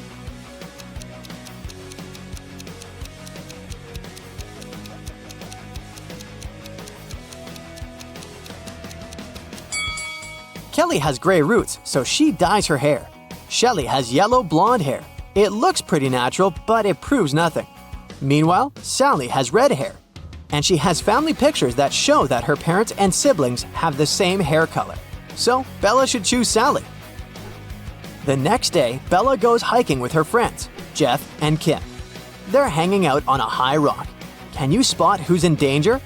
Kelly has gray roots, so she dyes her hair. Shelly has yellow blonde hair. It looks pretty natural, but it proves nothing. Meanwhile, Sally has red hair. And she has family pictures that show that her parents and siblings have the same hair color. So, Bella should choose Sally. The next day, Bella goes hiking with her friends, Jeff and Kim. They're hanging out on a high rock. Can you spot who's in danger?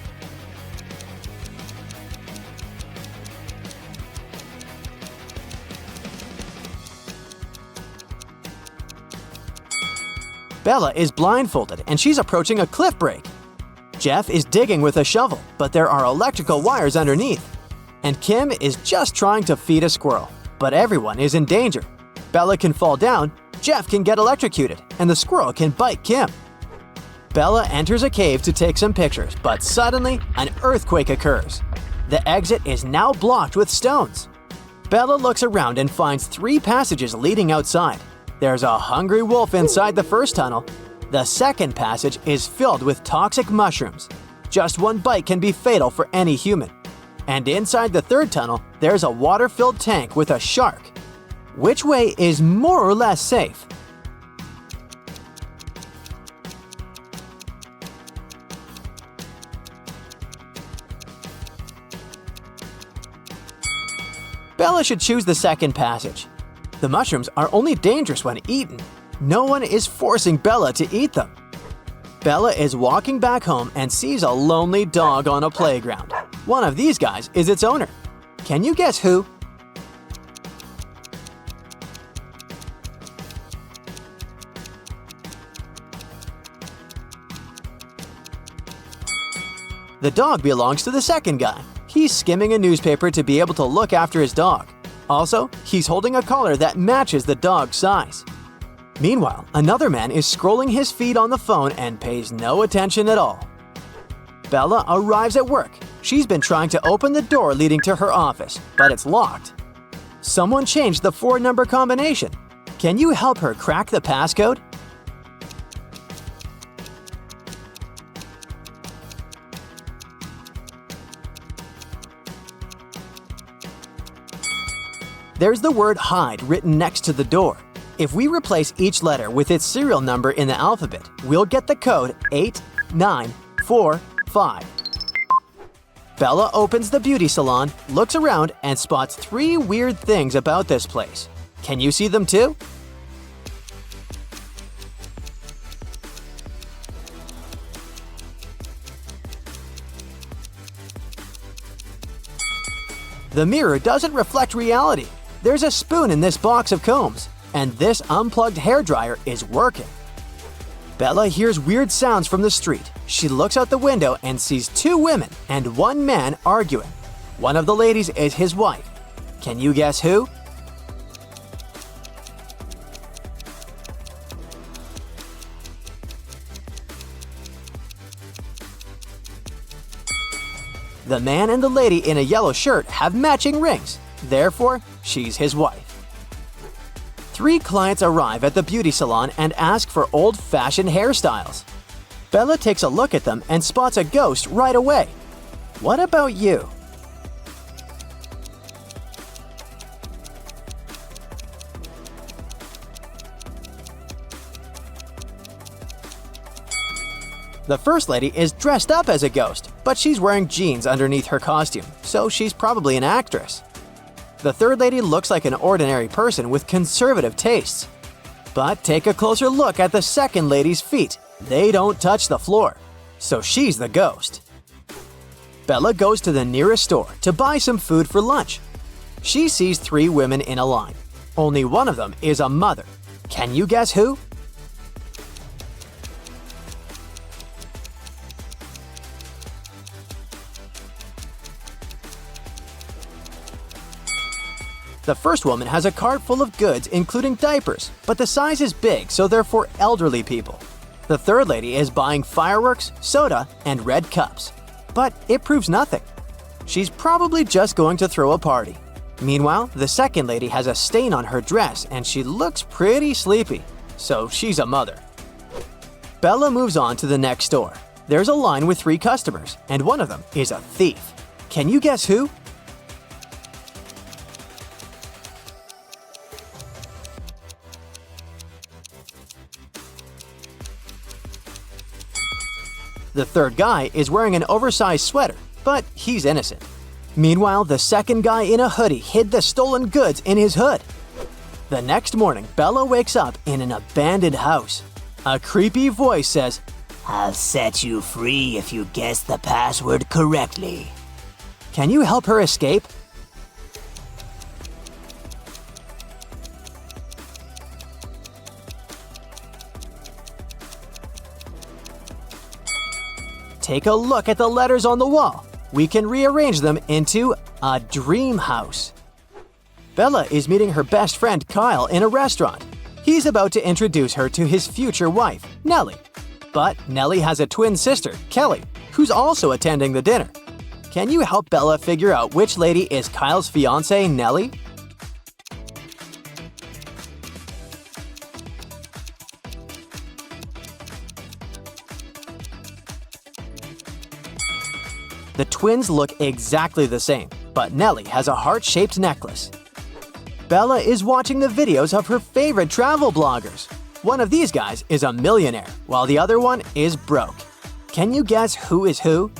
Bella is blindfolded and she's approaching a cliff break. Jeff is digging with a shovel, but there are electrical wires underneath. And Kim is just trying to feed a squirrel, but everyone is in danger. Bella can fall down, Jeff can get electrocuted, and the squirrel can bite Kim. Bella enters a cave to take some pictures, but suddenly an earthquake occurs. The exit is now blocked with stones. Bella looks around and finds 3 passages leading outside. There's a hungry wolf inside the first tunnel. The second passage is filled with toxic mushrooms. Just one bite can be fatal for any human. And inside the third tunnel, there's a water-filled tank with a shark. Which way is more or less safe? Bella should choose the second passage. The mushrooms are only dangerous when eaten. No one is forcing Bella to eat them. Bella is walking back home and sees a lonely dog on a playground. One of these guys is its owner. Can you guess who? The dog belongs to the second guy. He's skimming a newspaper to be able to look after his dog. Also, he's holding a collar that matches the dog's size. Meanwhile, another man is scrolling his feed on the phone and pays no attention at all. Bella arrives at work. She's been trying to open the door leading to her office, but it's locked. Someone changed the 4-number combination. Can you help her crack the passcode? There's the word hide written next to the door. If we replace each letter with its serial number in the alphabet, we'll get the code 8945. Bella opens the beauty salon, looks around, and spots 3 weird things about this place. Can you see them too? The mirror doesn't reflect reality. There's a spoon in this box of combs, and this unplugged hairdryer is working. Bella hears weird sounds from the street. She looks out the window and sees 2 women and 1 man arguing. One of the ladies is his wife. Can you guess who? The man and the lady in a yellow shirt have matching rings. Therefore, she's his wife. 3 clients arrive at the beauty salon and ask for old-fashioned hairstyles. Bella takes a look at them and spots a ghost right away. What about you? The first lady is dressed up as a ghost, but she's wearing jeans underneath her costume, so she's probably an actress. The third lady looks like an ordinary person with conservative tastes. But take a closer look at the second lady's feet. They don't touch the floor, so she's the ghost. Bella goes to the nearest store to buy some food for lunch. She sees 3 women in a line. Only one of them is a mother. Can you guess who? The first woman has a cart full of goods including diapers, but the size is big, so they're for elderly people. The third lady is buying fireworks, soda, and red cups. But it proves nothing. She's probably just going to throw a party. Meanwhile, the second lady has a stain on her dress and she looks pretty sleepy, so she's a mother. Bella moves on to the next store. There's a line with 3 customers, and one of them is a thief. Can you guess who? The third guy is wearing an oversized sweater, but he's innocent. Meanwhile, the second guy in a hoodie hid the stolen goods in his hood. The next morning, Bella wakes up in an abandoned house. A creepy voice says, I'll set you free if you guess the password correctly. "Can you help her escape?" Take a look at the letters on the wall. We can rearrange them into a dream house. Bella is meeting her best friend Kyle in a restaurant. He's about to introduce her to his future wife, Nellie. But Nellie has a twin sister, Kelly, who's also attending the dinner. Can you help Bella figure out which lady is Kyle's fiancée, Nellie? The twins look exactly the same, but Nellie has a heart-shaped necklace. Bella is watching the videos of her favorite travel bloggers. One of these guys is a millionaire, while the other one is broke. Can you guess who is who?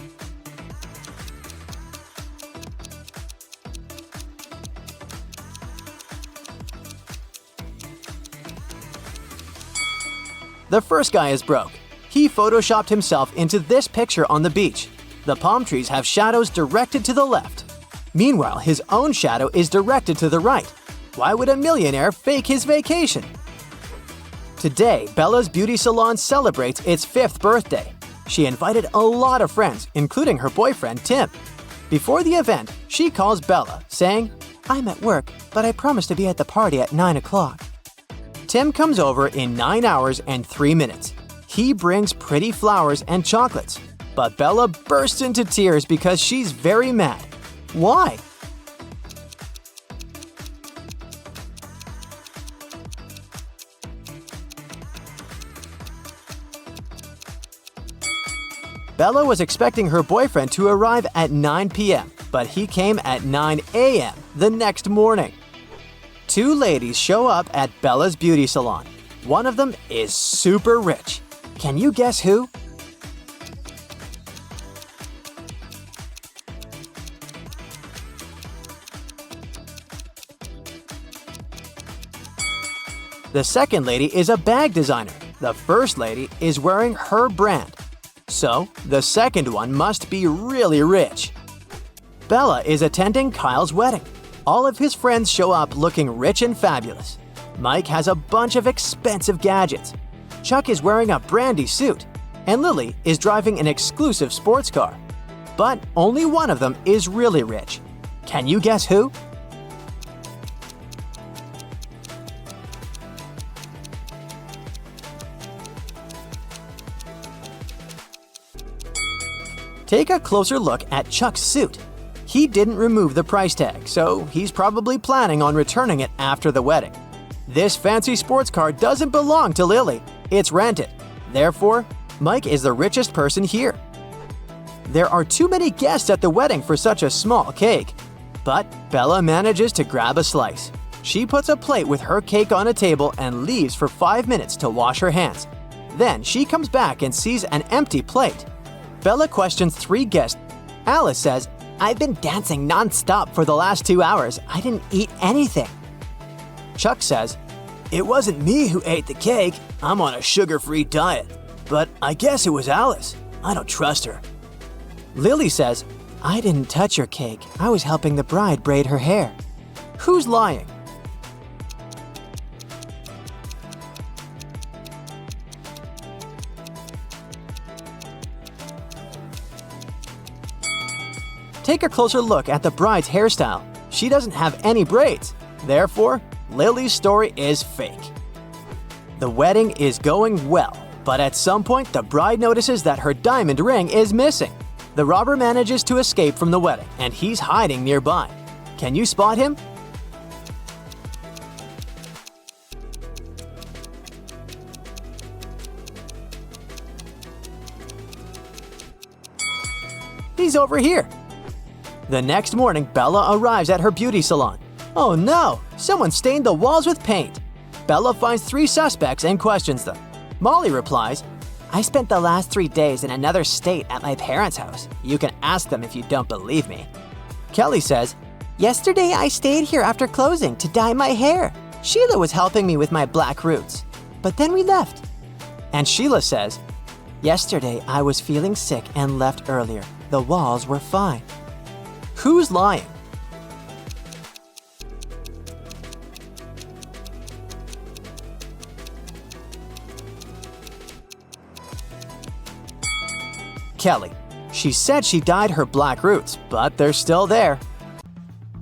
The first guy is broke. He photoshopped himself into this picture on the beach. The palm trees have shadows directed to the left. Meanwhile, his own shadow is directed to the right. Why would a millionaire fake his vacation? Today, Bella's beauty salon celebrates its 5th birthday. She invited a lot of friends, including her boyfriend, Tim. Before the event, she calls Bella, saying, "I'm at work, but I promise to be at the party at 9 o'clock." Tim comes over in 9 hours and 3 minutes. He brings pretty flowers and chocolates. But Bella bursts into tears because she's very mad. Why? Bella was expecting her boyfriend to arrive at 9 p.m., but he came at 9 a.m. the next morning. Two ladies show up at Bella's beauty salon. One of them is super rich. Can you guess who? The second lady is a bag designer. The first lady is wearing her brand. So, the second one must be really rich. Bella is attending Kyle's wedding. All of his friends show up looking rich and fabulous. Mike has a bunch of expensive gadgets. Chuck is wearing a brandy suit. And Lily is driving an exclusive sports car. But only one of them is really rich. Can you guess who? Take a closer look at Chuck's suit. He didn't remove the price tag, so he's probably planning on returning it after the wedding. This fancy sports car doesn't belong to Lily. It's rented. Therefore, Mike is the richest person here. There are too many guests at the wedding for such a small cake. But Bella manages to grab a slice. She puts a plate with her cake on a table and leaves for 5 minutes to wash her hands. Then she comes back and sees an empty plate. Bella questions 3 guests. Alice says, "I've been dancing non-stop for the last 2 hours. I didn't eat anything." Chuck says, "It wasn't me who ate the cake. I'm on a sugar-free diet. But I guess it was Alice. I don't trust her." Lily says, "I didn't touch your cake. I was helping the bride braid her hair." Who's lying? Take a closer look at the bride's hairstyle. She doesn't have any braids. Therefore, Lily's story is fake. The wedding is going well, but at some point the bride notices that her diamond ring is missing. The robber manages to escape from the wedding, and he's hiding nearby. Can you spot him? He's over here. The next morning, Bella arrives at her beauty salon. Oh no! Someone stained the walls with paint. Bella finds 3 suspects and questions them. Molly replies, "I spent the last 3 days in another state at my parents' house. You can ask them if you don't believe me." Kelly says, "Yesterday I stayed here after closing to dye my hair. Sheila was helping me with my black roots. But then we left." And Sheila says, "Yesterday I was feeling sick and left earlier. The walls were fine." Who's lying? Kelly. She said she dyed her black roots, but they're still there.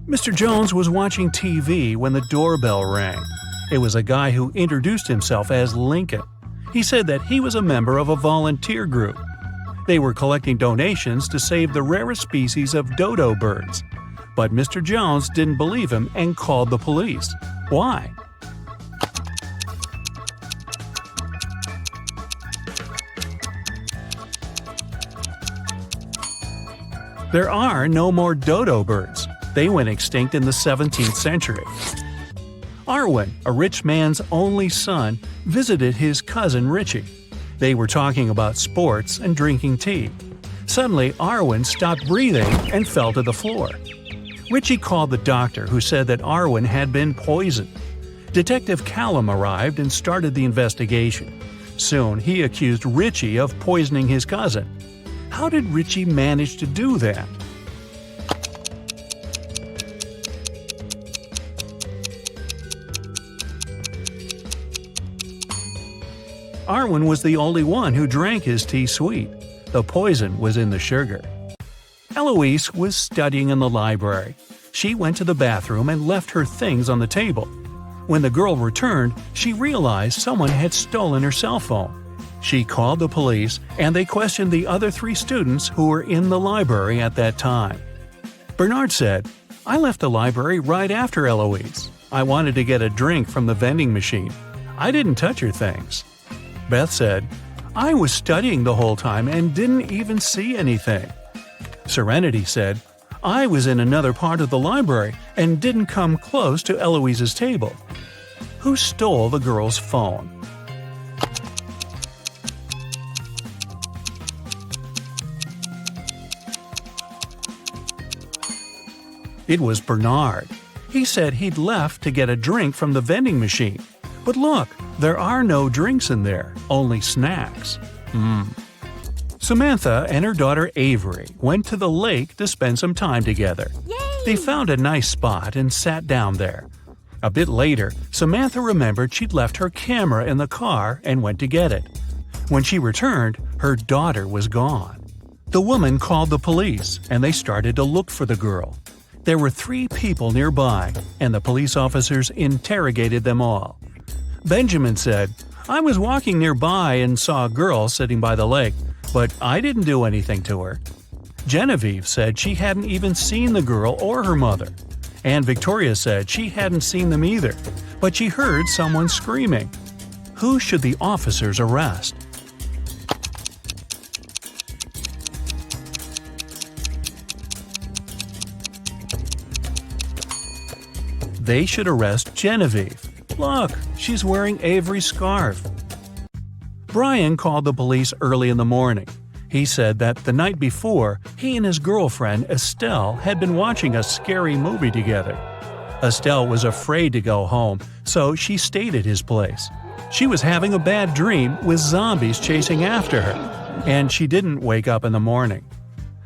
Mr. Jones was watching TV when the doorbell rang. It was a guy who introduced himself as Lincoln. He said that he was a member of a volunteer group. They were collecting donations to save the rarest species of dodo birds. But Mr. Jones didn't believe him and called the police. Why? There are no more dodo birds. They went extinct in the 17th century. Arwen, a rich man's only son, visited his cousin Richie. They were talking about sports and drinking tea. Suddenly, Arwen stopped breathing and fell to the floor. Richie called the doctor, who said that Arwen had been poisoned. Detective Callum arrived and started the investigation. Soon, he accused Richie of poisoning his cousin. How did Richie manage to do that? Arwen was the only one who drank his tea sweet. The poison was in the sugar. Eloise was studying in the library. She went to the bathroom and left her things on the table. When the girl returned, she realized someone had stolen her cell phone. She called the police, and they questioned the other 3 students who were in the library at that time. Bernard said, "I left the library right after Eloise. I wanted to get a drink from the vending machine. I didn't touch her things." Beth said, "I was studying the whole time and didn't even see anything." Serenity said, I was in another part of the library and didn't come close to Eloise's table. Who stole the girl's phone? It was Bernard. He said he'd left to get a drink from the vending machine. But look, there are no drinks in there, only snacks. Samantha and her daughter Avery went to the lake to spend some time together. They found a nice spot and sat down there. A bit later, Samantha remembered she'd left her camera in the car and went to get it. When she returned, her daughter was gone. The woman called the police, and they started to look for the girl. There were 3 people nearby, and the police officers interrogated them all. Benjamin said, "I was walking nearby and saw a girl sitting by the lake, but I didn't do anything to her." Genevieve said she hadn't even seen the girl or her mother. And Victoria said she hadn't seen them either, but she heard someone screaming. Who should the officers arrest? They should arrest Genevieve. Look, she's wearing Avery's scarf. Brian called the police early in the morning. He said that the night before, he and his girlfriend Estelle had been watching a scary movie together. Estelle was afraid to go home, so she stayed at his place. She was having a bad dream with zombies chasing after her, and she didn't wake up in the morning.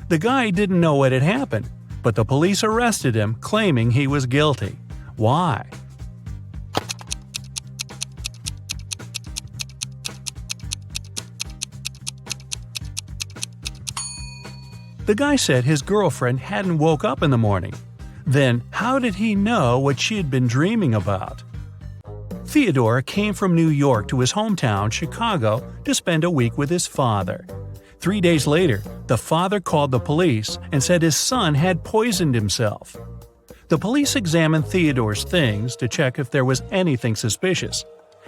The guy didn't know what had happened, but the police arrested him, claiming he was guilty. Why? The guy said his girlfriend hadn't woke up in the morning. Then, how did he know what she had been dreaming about? Theodore came from New York to his hometown, Chicago, to spend a week with his father. 3 days later, the father called the police and said his son had poisoned himself. The police examined Theodore's things to check if there was anything suspicious.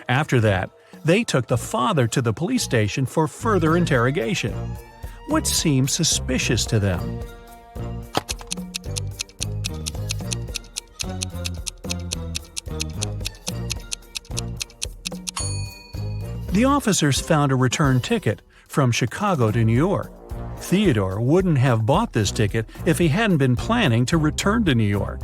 After that, they took the father to the police station for further interrogation. What seemed suspicious to them? The officers found a return ticket from Chicago to New York. Theodore wouldn't have bought this ticket if he hadn't been planning to return to New York.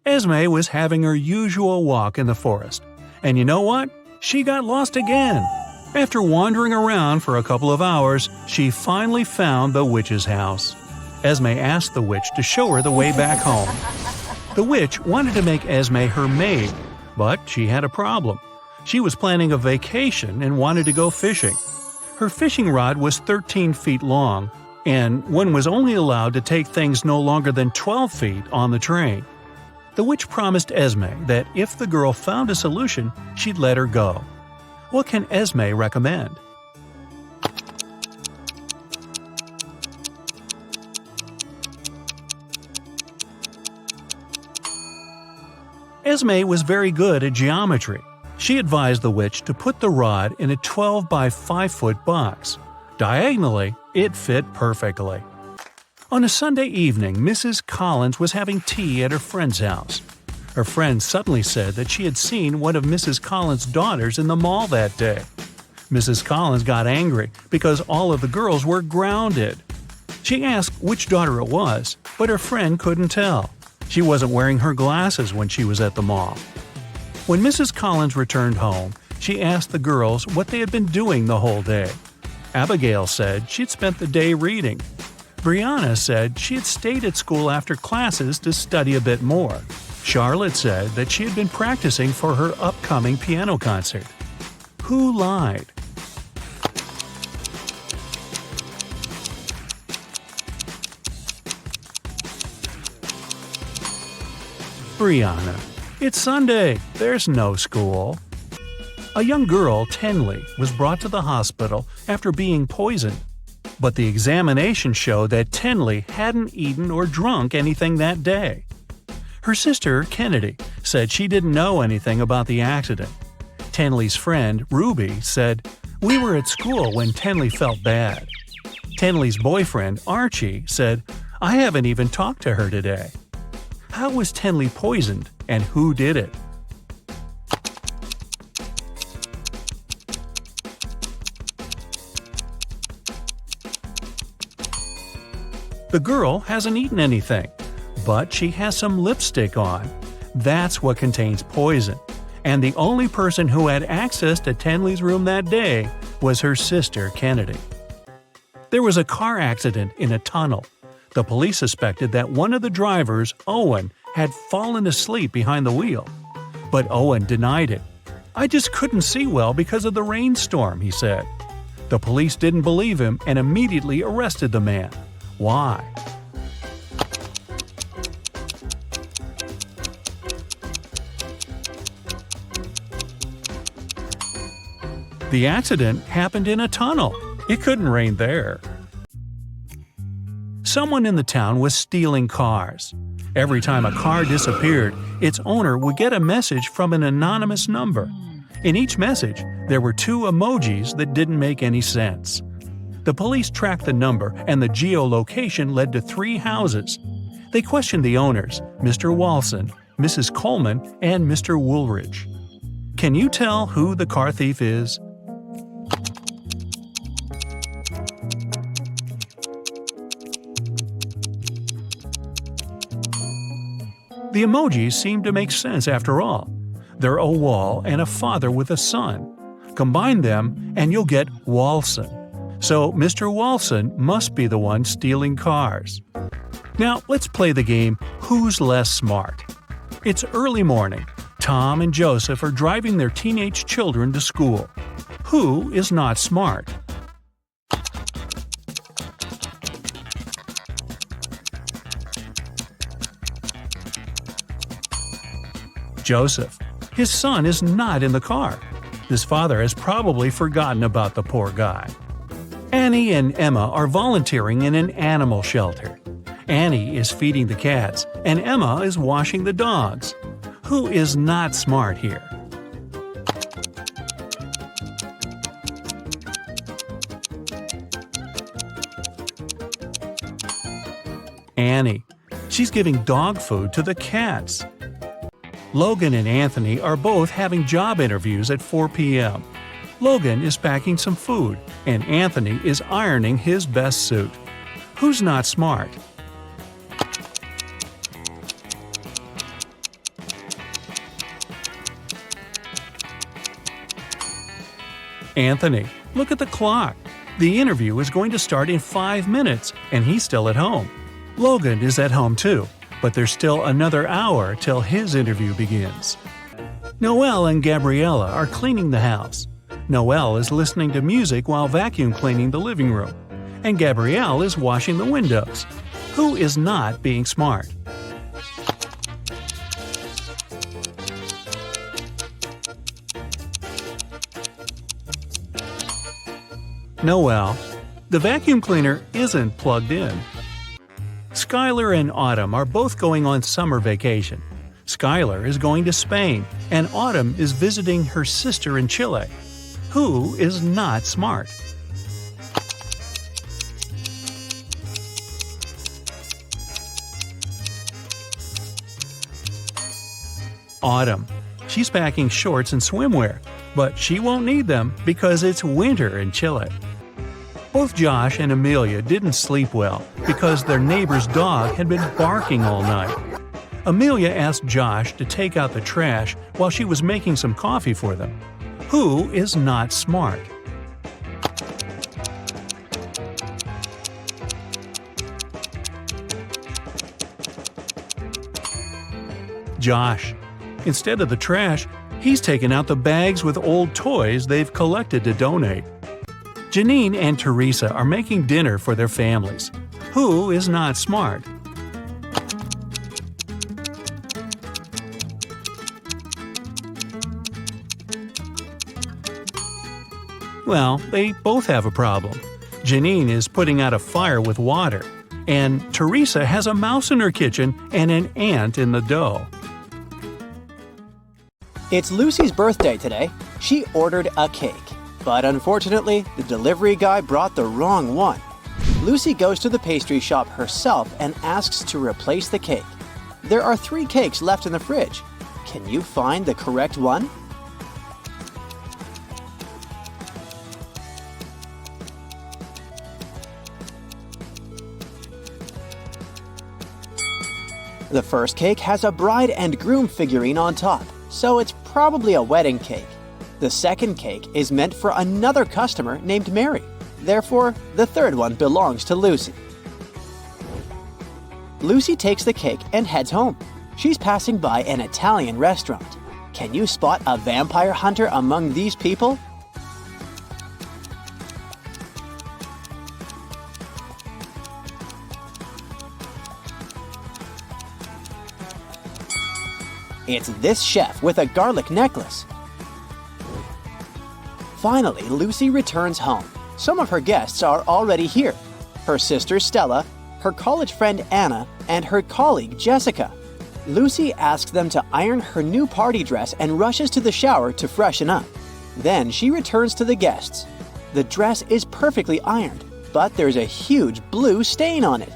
Esme was having her usual walk in the forest. And you know what? She got lost again. After wandering around for a couple of hours, she finally found the witch's house. Esme asked the witch to show her the way back home. The witch wanted to make Esme her maid, but she had a problem. She was planning a vacation and wanted to go fishing. Her fishing rod was 13 feet long, and one was only allowed to take things no longer than 12 feet on the train. The witch promised Esme that if the girl found a solution, she'd let her go. What can Esme recommend? Esme was very good at geometry. She advised the witch to put the rod in a 12 by 5 foot box. Diagonally, it fit perfectly. On a Sunday evening, Mrs. Collins was having tea at her friend's house. Her friend suddenly said that she had seen one of Mrs. Collins' daughters in the mall that day. Mrs. Collins got angry because all of the girls were grounded. She asked which daughter it was, but her friend couldn't tell. She wasn't wearing her glasses when she was at the mall. When Mrs. Collins returned home, she asked the girls what they had been doing the whole day. Abigail said she'd spent the day reading. Brianna said she had stayed at school after classes to study a bit more. Charlotte said that she had been practicing for her upcoming piano concert. Who lied? Brianna. It's Sunday. There's no school. A young girl, Tenley, was brought to the hospital after being poisoned. But the examination showed that Tenley hadn't eaten or drunk anything that day. Her sister, Kennedy, said she didn't know anything about the accident. Tenley's friend, Ruby, said, "We were at school when Tenley felt bad." Tenley's boyfriend, Archie, said, I haven't even talked to her today. How was Tenley poisoned, and who did it? The girl hasn't eaten anything, but she has some lipstick on. That's what contains poison. And the only person who had access to Tenley's room that day was her sister, Kennedy. There was a car accident in a tunnel. The police suspected that one of the drivers, Owen, had fallen asleep behind the wheel. But Owen denied it. "I just couldn't see well because of the rainstorm," he said. The police didn't believe him and immediately arrested the man. Why? The accident happened in a tunnel. It couldn't rain there. Someone in the town was stealing cars. Every time a car disappeared, its owner would get a message from an anonymous number. In each message, there were 2 emojis that didn't make any sense. The police tracked the number, and the geolocation led to 3 houses. They questioned the owners, Mr. Walson, Mrs. Coleman, and Mr. Woolridge. Can you tell who the car thief is? The emojis seem to make sense after all. They're a wall and a father with a son. Combine them and you'll get Walson. So Mr. Walson must be the one stealing cars. Now let's play the game Who's Less Smart? It's early morning. Tom and Joseph are driving their teenage children to school. Who is not smart? Joseph. His son is not in the car. His father has probably forgotten about the poor guy. Annie and Emma are volunteering in an animal shelter. Annie is feeding the cats, and Emma is washing the dogs. Who is not smart here? Annie. She's giving dog food to the cats. Logan and Anthony are both having job interviews at 4 p.m. Logan is packing some food, and Anthony is ironing his best suit. Who's not smart? Anthony. Look at the clock. The interview is going to start in 5 minutes, and he's still at home. Logan is at home too, but there's still another hour till his interview begins. Noelle and Gabriella are cleaning the house. Noelle is listening to music while vacuum cleaning the living room, and Gabrielle is washing the windows. Who is not being smart? Noelle. The vacuum cleaner isn't plugged in. Skylar and Autumn are both going on summer vacation. Skylar is going to Spain, and Autumn is visiting her sister in Chile. Who is not smart? Autumn. She's packing shorts and swimwear, but she won't need them because it's winter in Chile. Both Josh and Amelia didn't sleep well because their neighbor's dog had been barking all night. Amelia asked Josh to take out the trash while she was making some coffee for them. Who is not smart? Josh. Instead of the trash, he's taken out the bags with old toys they've collected to donate. Janine and Teresa are making dinner for their families. Who is not smart? Well, they both have a problem. Janine is putting out a fire with water, and Teresa has a mouse in her kitchen and an ant in the dough. It's Lucy's birthday today. She ordered a cake, but unfortunately, the delivery guy brought the wrong one. Lucy goes to the pastry shop herself and asks to replace the cake. There are 3 cakes left in the fridge. Can you find the correct one? The first cake has a bride and groom figurine on top, so it's probably a wedding cake. The second cake is meant for another customer named Mary. Therefore, the third one belongs to Lucy. Lucy takes the cake and heads home. She's passing by an Italian restaurant. Can you spot a vampire hunter among these people? It's this chef with a garlic necklace. Finally, Lucy returns home. Some of her guests are already here. Her sister Stella, her college friend Anna, and her colleague Jessica. Lucy asks them to iron her new party dress and rushes to the shower to freshen up. Then she returns to the guests. The dress is perfectly ironed, but there's a huge blue stain on it.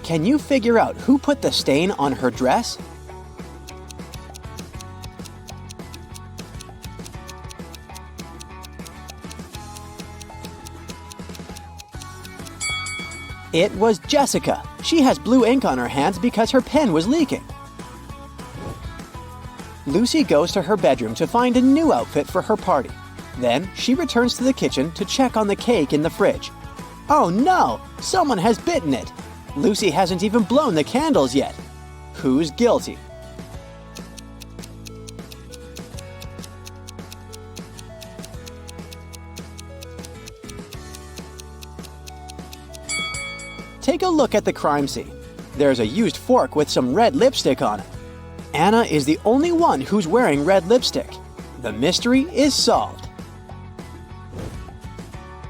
Can you figure out who put the stain on her dress? It was Jessica. She has blue ink on her hands because her pen was leaking. Lucy goes to her bedroom to find a new outfit for her party. Then she returns to the kitchen to check on the cake in the fridge. Oh no! Someone has bitten it! Lucy hasn't even blown the candles yet. Who's guilty? Take a look at the crime scene. There's a used fork with some red lipstick on it. Anna is the only one who's wearing red lipstick. The mystery is solved.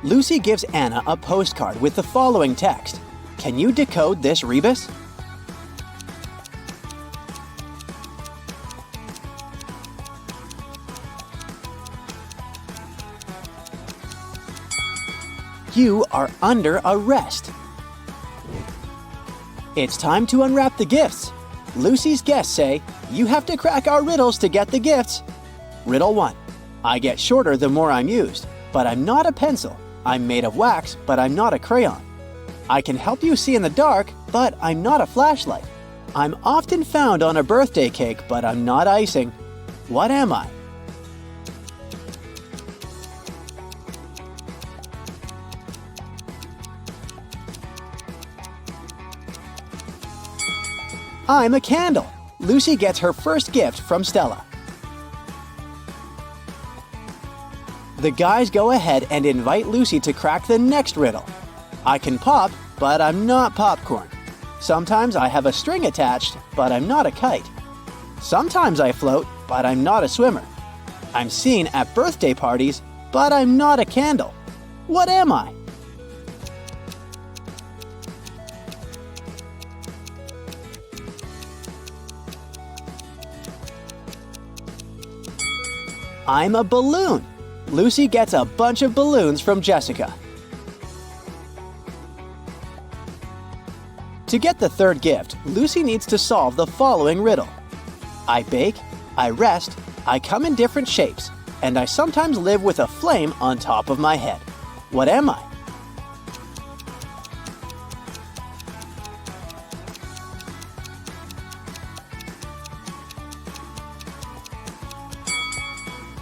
Lucy gives Anna a postcard with the following text. Can you decode this rebus? You are under arrest. It's time to unwrap the gifts. Lucy's guests say, you have to crack our riddles to get the gifts. Riddle 1. I get shorter the more I'm used, but I'm not a pencil. I'm made of wax, but I'm not a crayon. I can help you see in the dark, but I'm not a flashlight. I'm often found on a birthday cake, but I'm not icing. What am I? I'm a candle. Lucy gets her first gift from Stella. The guys go ahead and invite Lucy to crack the next riddle. I can pop, but I'm not popcorn. Sometimes I have a string attached, but I'm not a kite. Sometimes I float, but I'm not a swimmer. I'm seen at birthday parties, but I'm not a candle. What am I? I'm a balloon. Lucy gets a bunch of balloons from Jessica. To get the third gift, Lucy needs to solve the following riddle. I bake, I rest, I come in different shapes, and I sometimes live with a flame on top of my head. What am I?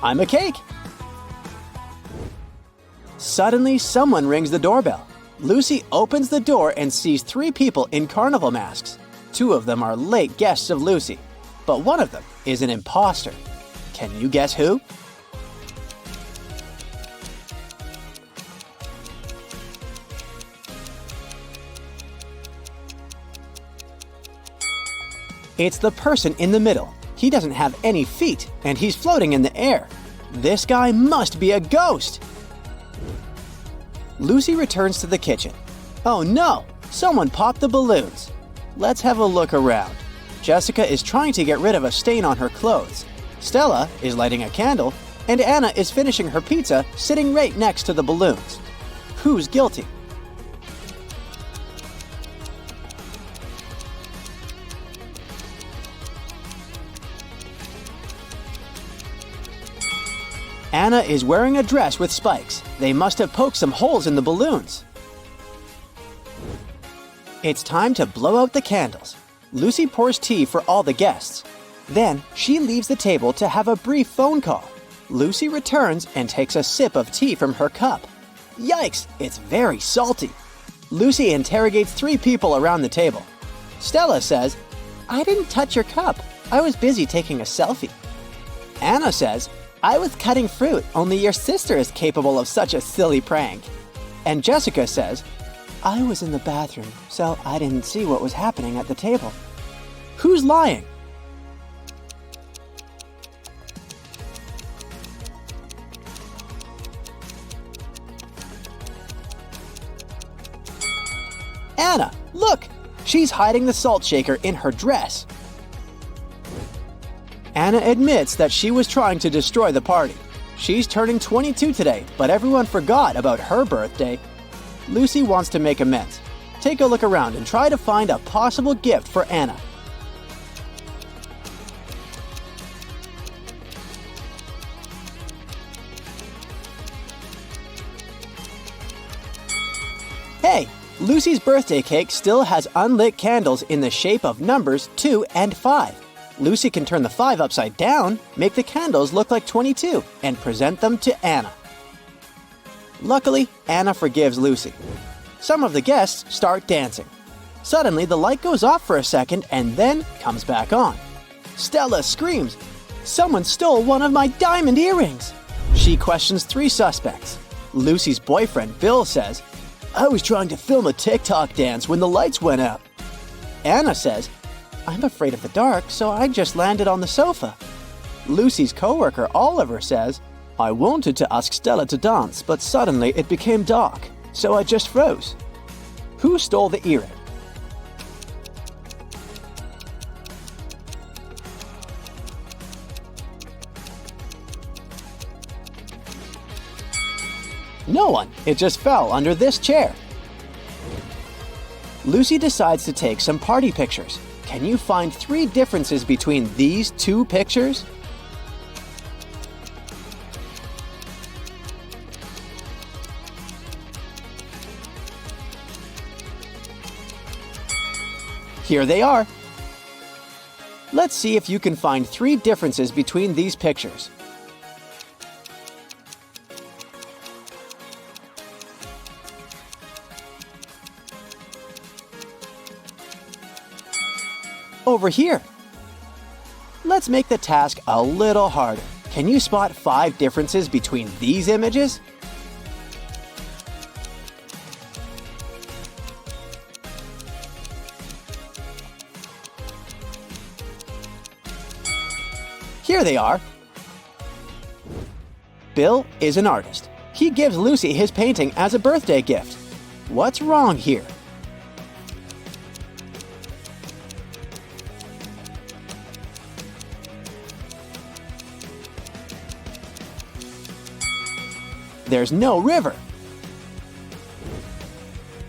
I'm a cake. Suddenly, someone rings the doorbell. Lucy opens the door and sees 3 people in carnival masks. 2 of them are late guests of Lucy, but one of them is an imposter. Can you guess who? It's the person in the middle. He doesn't have any feet, and he's floating in the air. This guy must be a ghost! Lucy returns to the kitchen. Oh no! Someone popped the balloons. Let's have a look around. Jessica is trying to get rid of a stain on her clothes. Stella is lighting a candle, and Anna is finishing her pizza sitting right next to the balloons. Who's guilty? Anna is wearing a dress with spikes. They must have poked some holes in the balloons. It's time to blow out the candles. Lucy pours tea for all the guests. Then she leaves the table to have a brief phone call. Lucy returns and takes a sip of tea from her cup. Yikes, it's very salty. Lucy interrogates 3 people around the table. Stella says, "I didn't touch your cup. I was busy taking a selfie." Anna says, "I was cutting fruit, only your sister is capable of such a silly prank." And Jessica says, "I was in the bathroom, so I didn't see what was happening at the table." Who's lying? Anna, look! She's hiding the salt shaker in her dress. Anna admits that she was trying to destroy the party. She's turning 22 today, but everyone forgot about her birthday. Lucy wants to make amends. Take a look around and try to find a possible gift for Anna. Hey, Lucy's birthday cake still has unlit candles in the shape of numbers 2 and 5. Lucy can turn the 5 upside down, make the candles look like 22, and present them to Anna. Luckily, Anna forgives Lucy. Some of the guests start dancing. Suddenly, the light goes off for a second and then comes back on. Stella screams, "Someone stole one of my diamond earrings!" She questions 3 suspects. Lucy's boyfriend, Bill, says, "I was trying to film a TikTok dance when the lights went out." Anna says, "I'm afraid of the dark, so I just landed on the sofa." Lucy's coworker, Oliver, says, "I wanted to ask Stella to dance, but suddenly it became dark, so I just froze." Who stole the earring? No one. It just fell under this chair. Lucy decides to take some party pictures. Can you find 3 differences between these 2 pictures? Here they are. Let's see if you can find 3 differences between these pictures. Over here. Let's make the task a little harder. Can you spot 5 differences between these images? Here they are. Bill is an artist. He gives Lucy his painting as a birthday gift. What's wrong here? There's no river.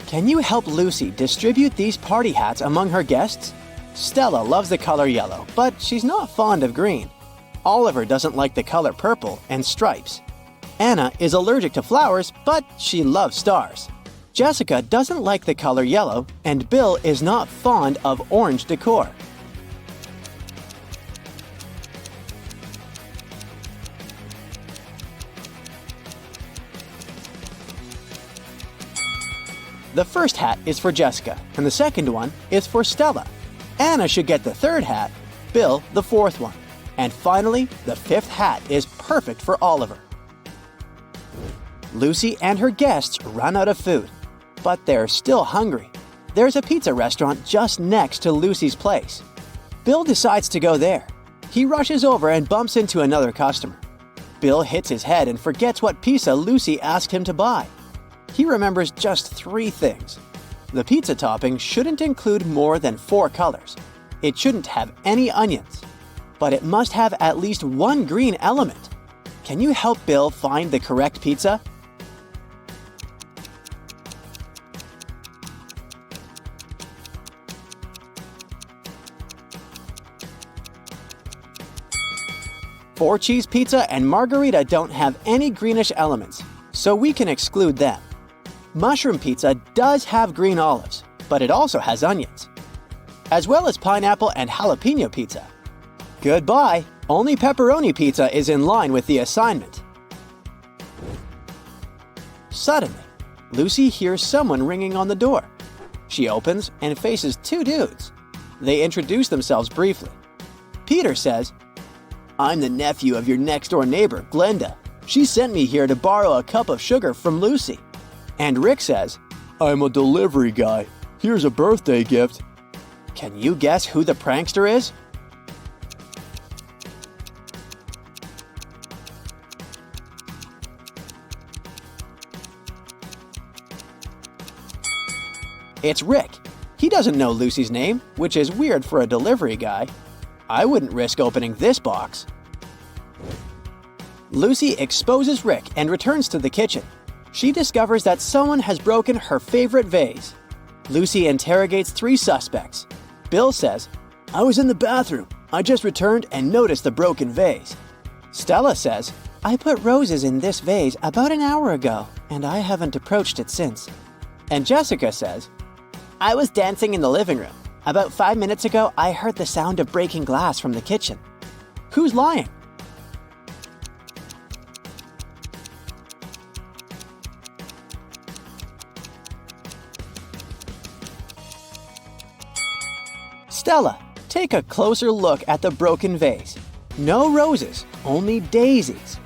Can you help Lucy distribute these party hats among her guests? Stella loves the color yellow, but she's not fond of green. Oliver doesn't like the color purple and stripes. Anna is allergic to flowers, but she loves stars. Jessica doesn't like the color yellow, and Bill is not fond of orange decor. The first hat is for Jessica, and the second one is for Stella. Anna should get the 3rd hat, Bill the 4th one. And finally, the 5th hat is perfect for Oliver. Lucy and her guests run out of food, but they're still hungry. There's a pizza restaurant just next to Lucy's place. Bill decides to go there. He rushes over and bumps into another customer. Bill hits his head and forgets what pizza Lucy asked him to buy. He remembers just 3 things. The pizza topping shouldn't include more than 4 colors. It shouldn't have any onions. But it must have at least 1 green element. Can you help Bill find the correct pizza? 4-cheese pizza and margarita don't have any greenish elements, so we can exclude them. Mushroom pizza does have green olives, but it also has onions, as well as pineapple and jalapeno pizza. Goodbye, only pepperoni pizza is in line with the assignment. Suddenly, Lucy hears someone ringing on the door. She opens and faces 2 dudes. They introduce themselves briefly. Peter says, "I'm the nephew of your next-door neighbor, Glenda. She sent me here to borrow a cup of sugar from Lucy." And Rick says, "I'm a delivery guy. Here's a birthday gift." Can you guess who the prankster is? It's Rick. He doesn't know Lucy's name, which is weird for a delivery guy. I wouldn't risk opening this box. Lucy exposes Rick and returns to the kitchen. She discovers that someone has broken her favorite vase. Lucy interrogates 3 suspects. Bill says, "I was in the bathroom. I just returned and noticed the broken vase." Stella says, "I put roses in this vase about an hour ago, and I haven't approached it since." And Jessica says, "I was dancing in the living room. About 5 minutes ago, I heard the sound of breaking glass from the kitchen." Who's lying? Stella, take a closer look at the broken vase. No roses, only daisies.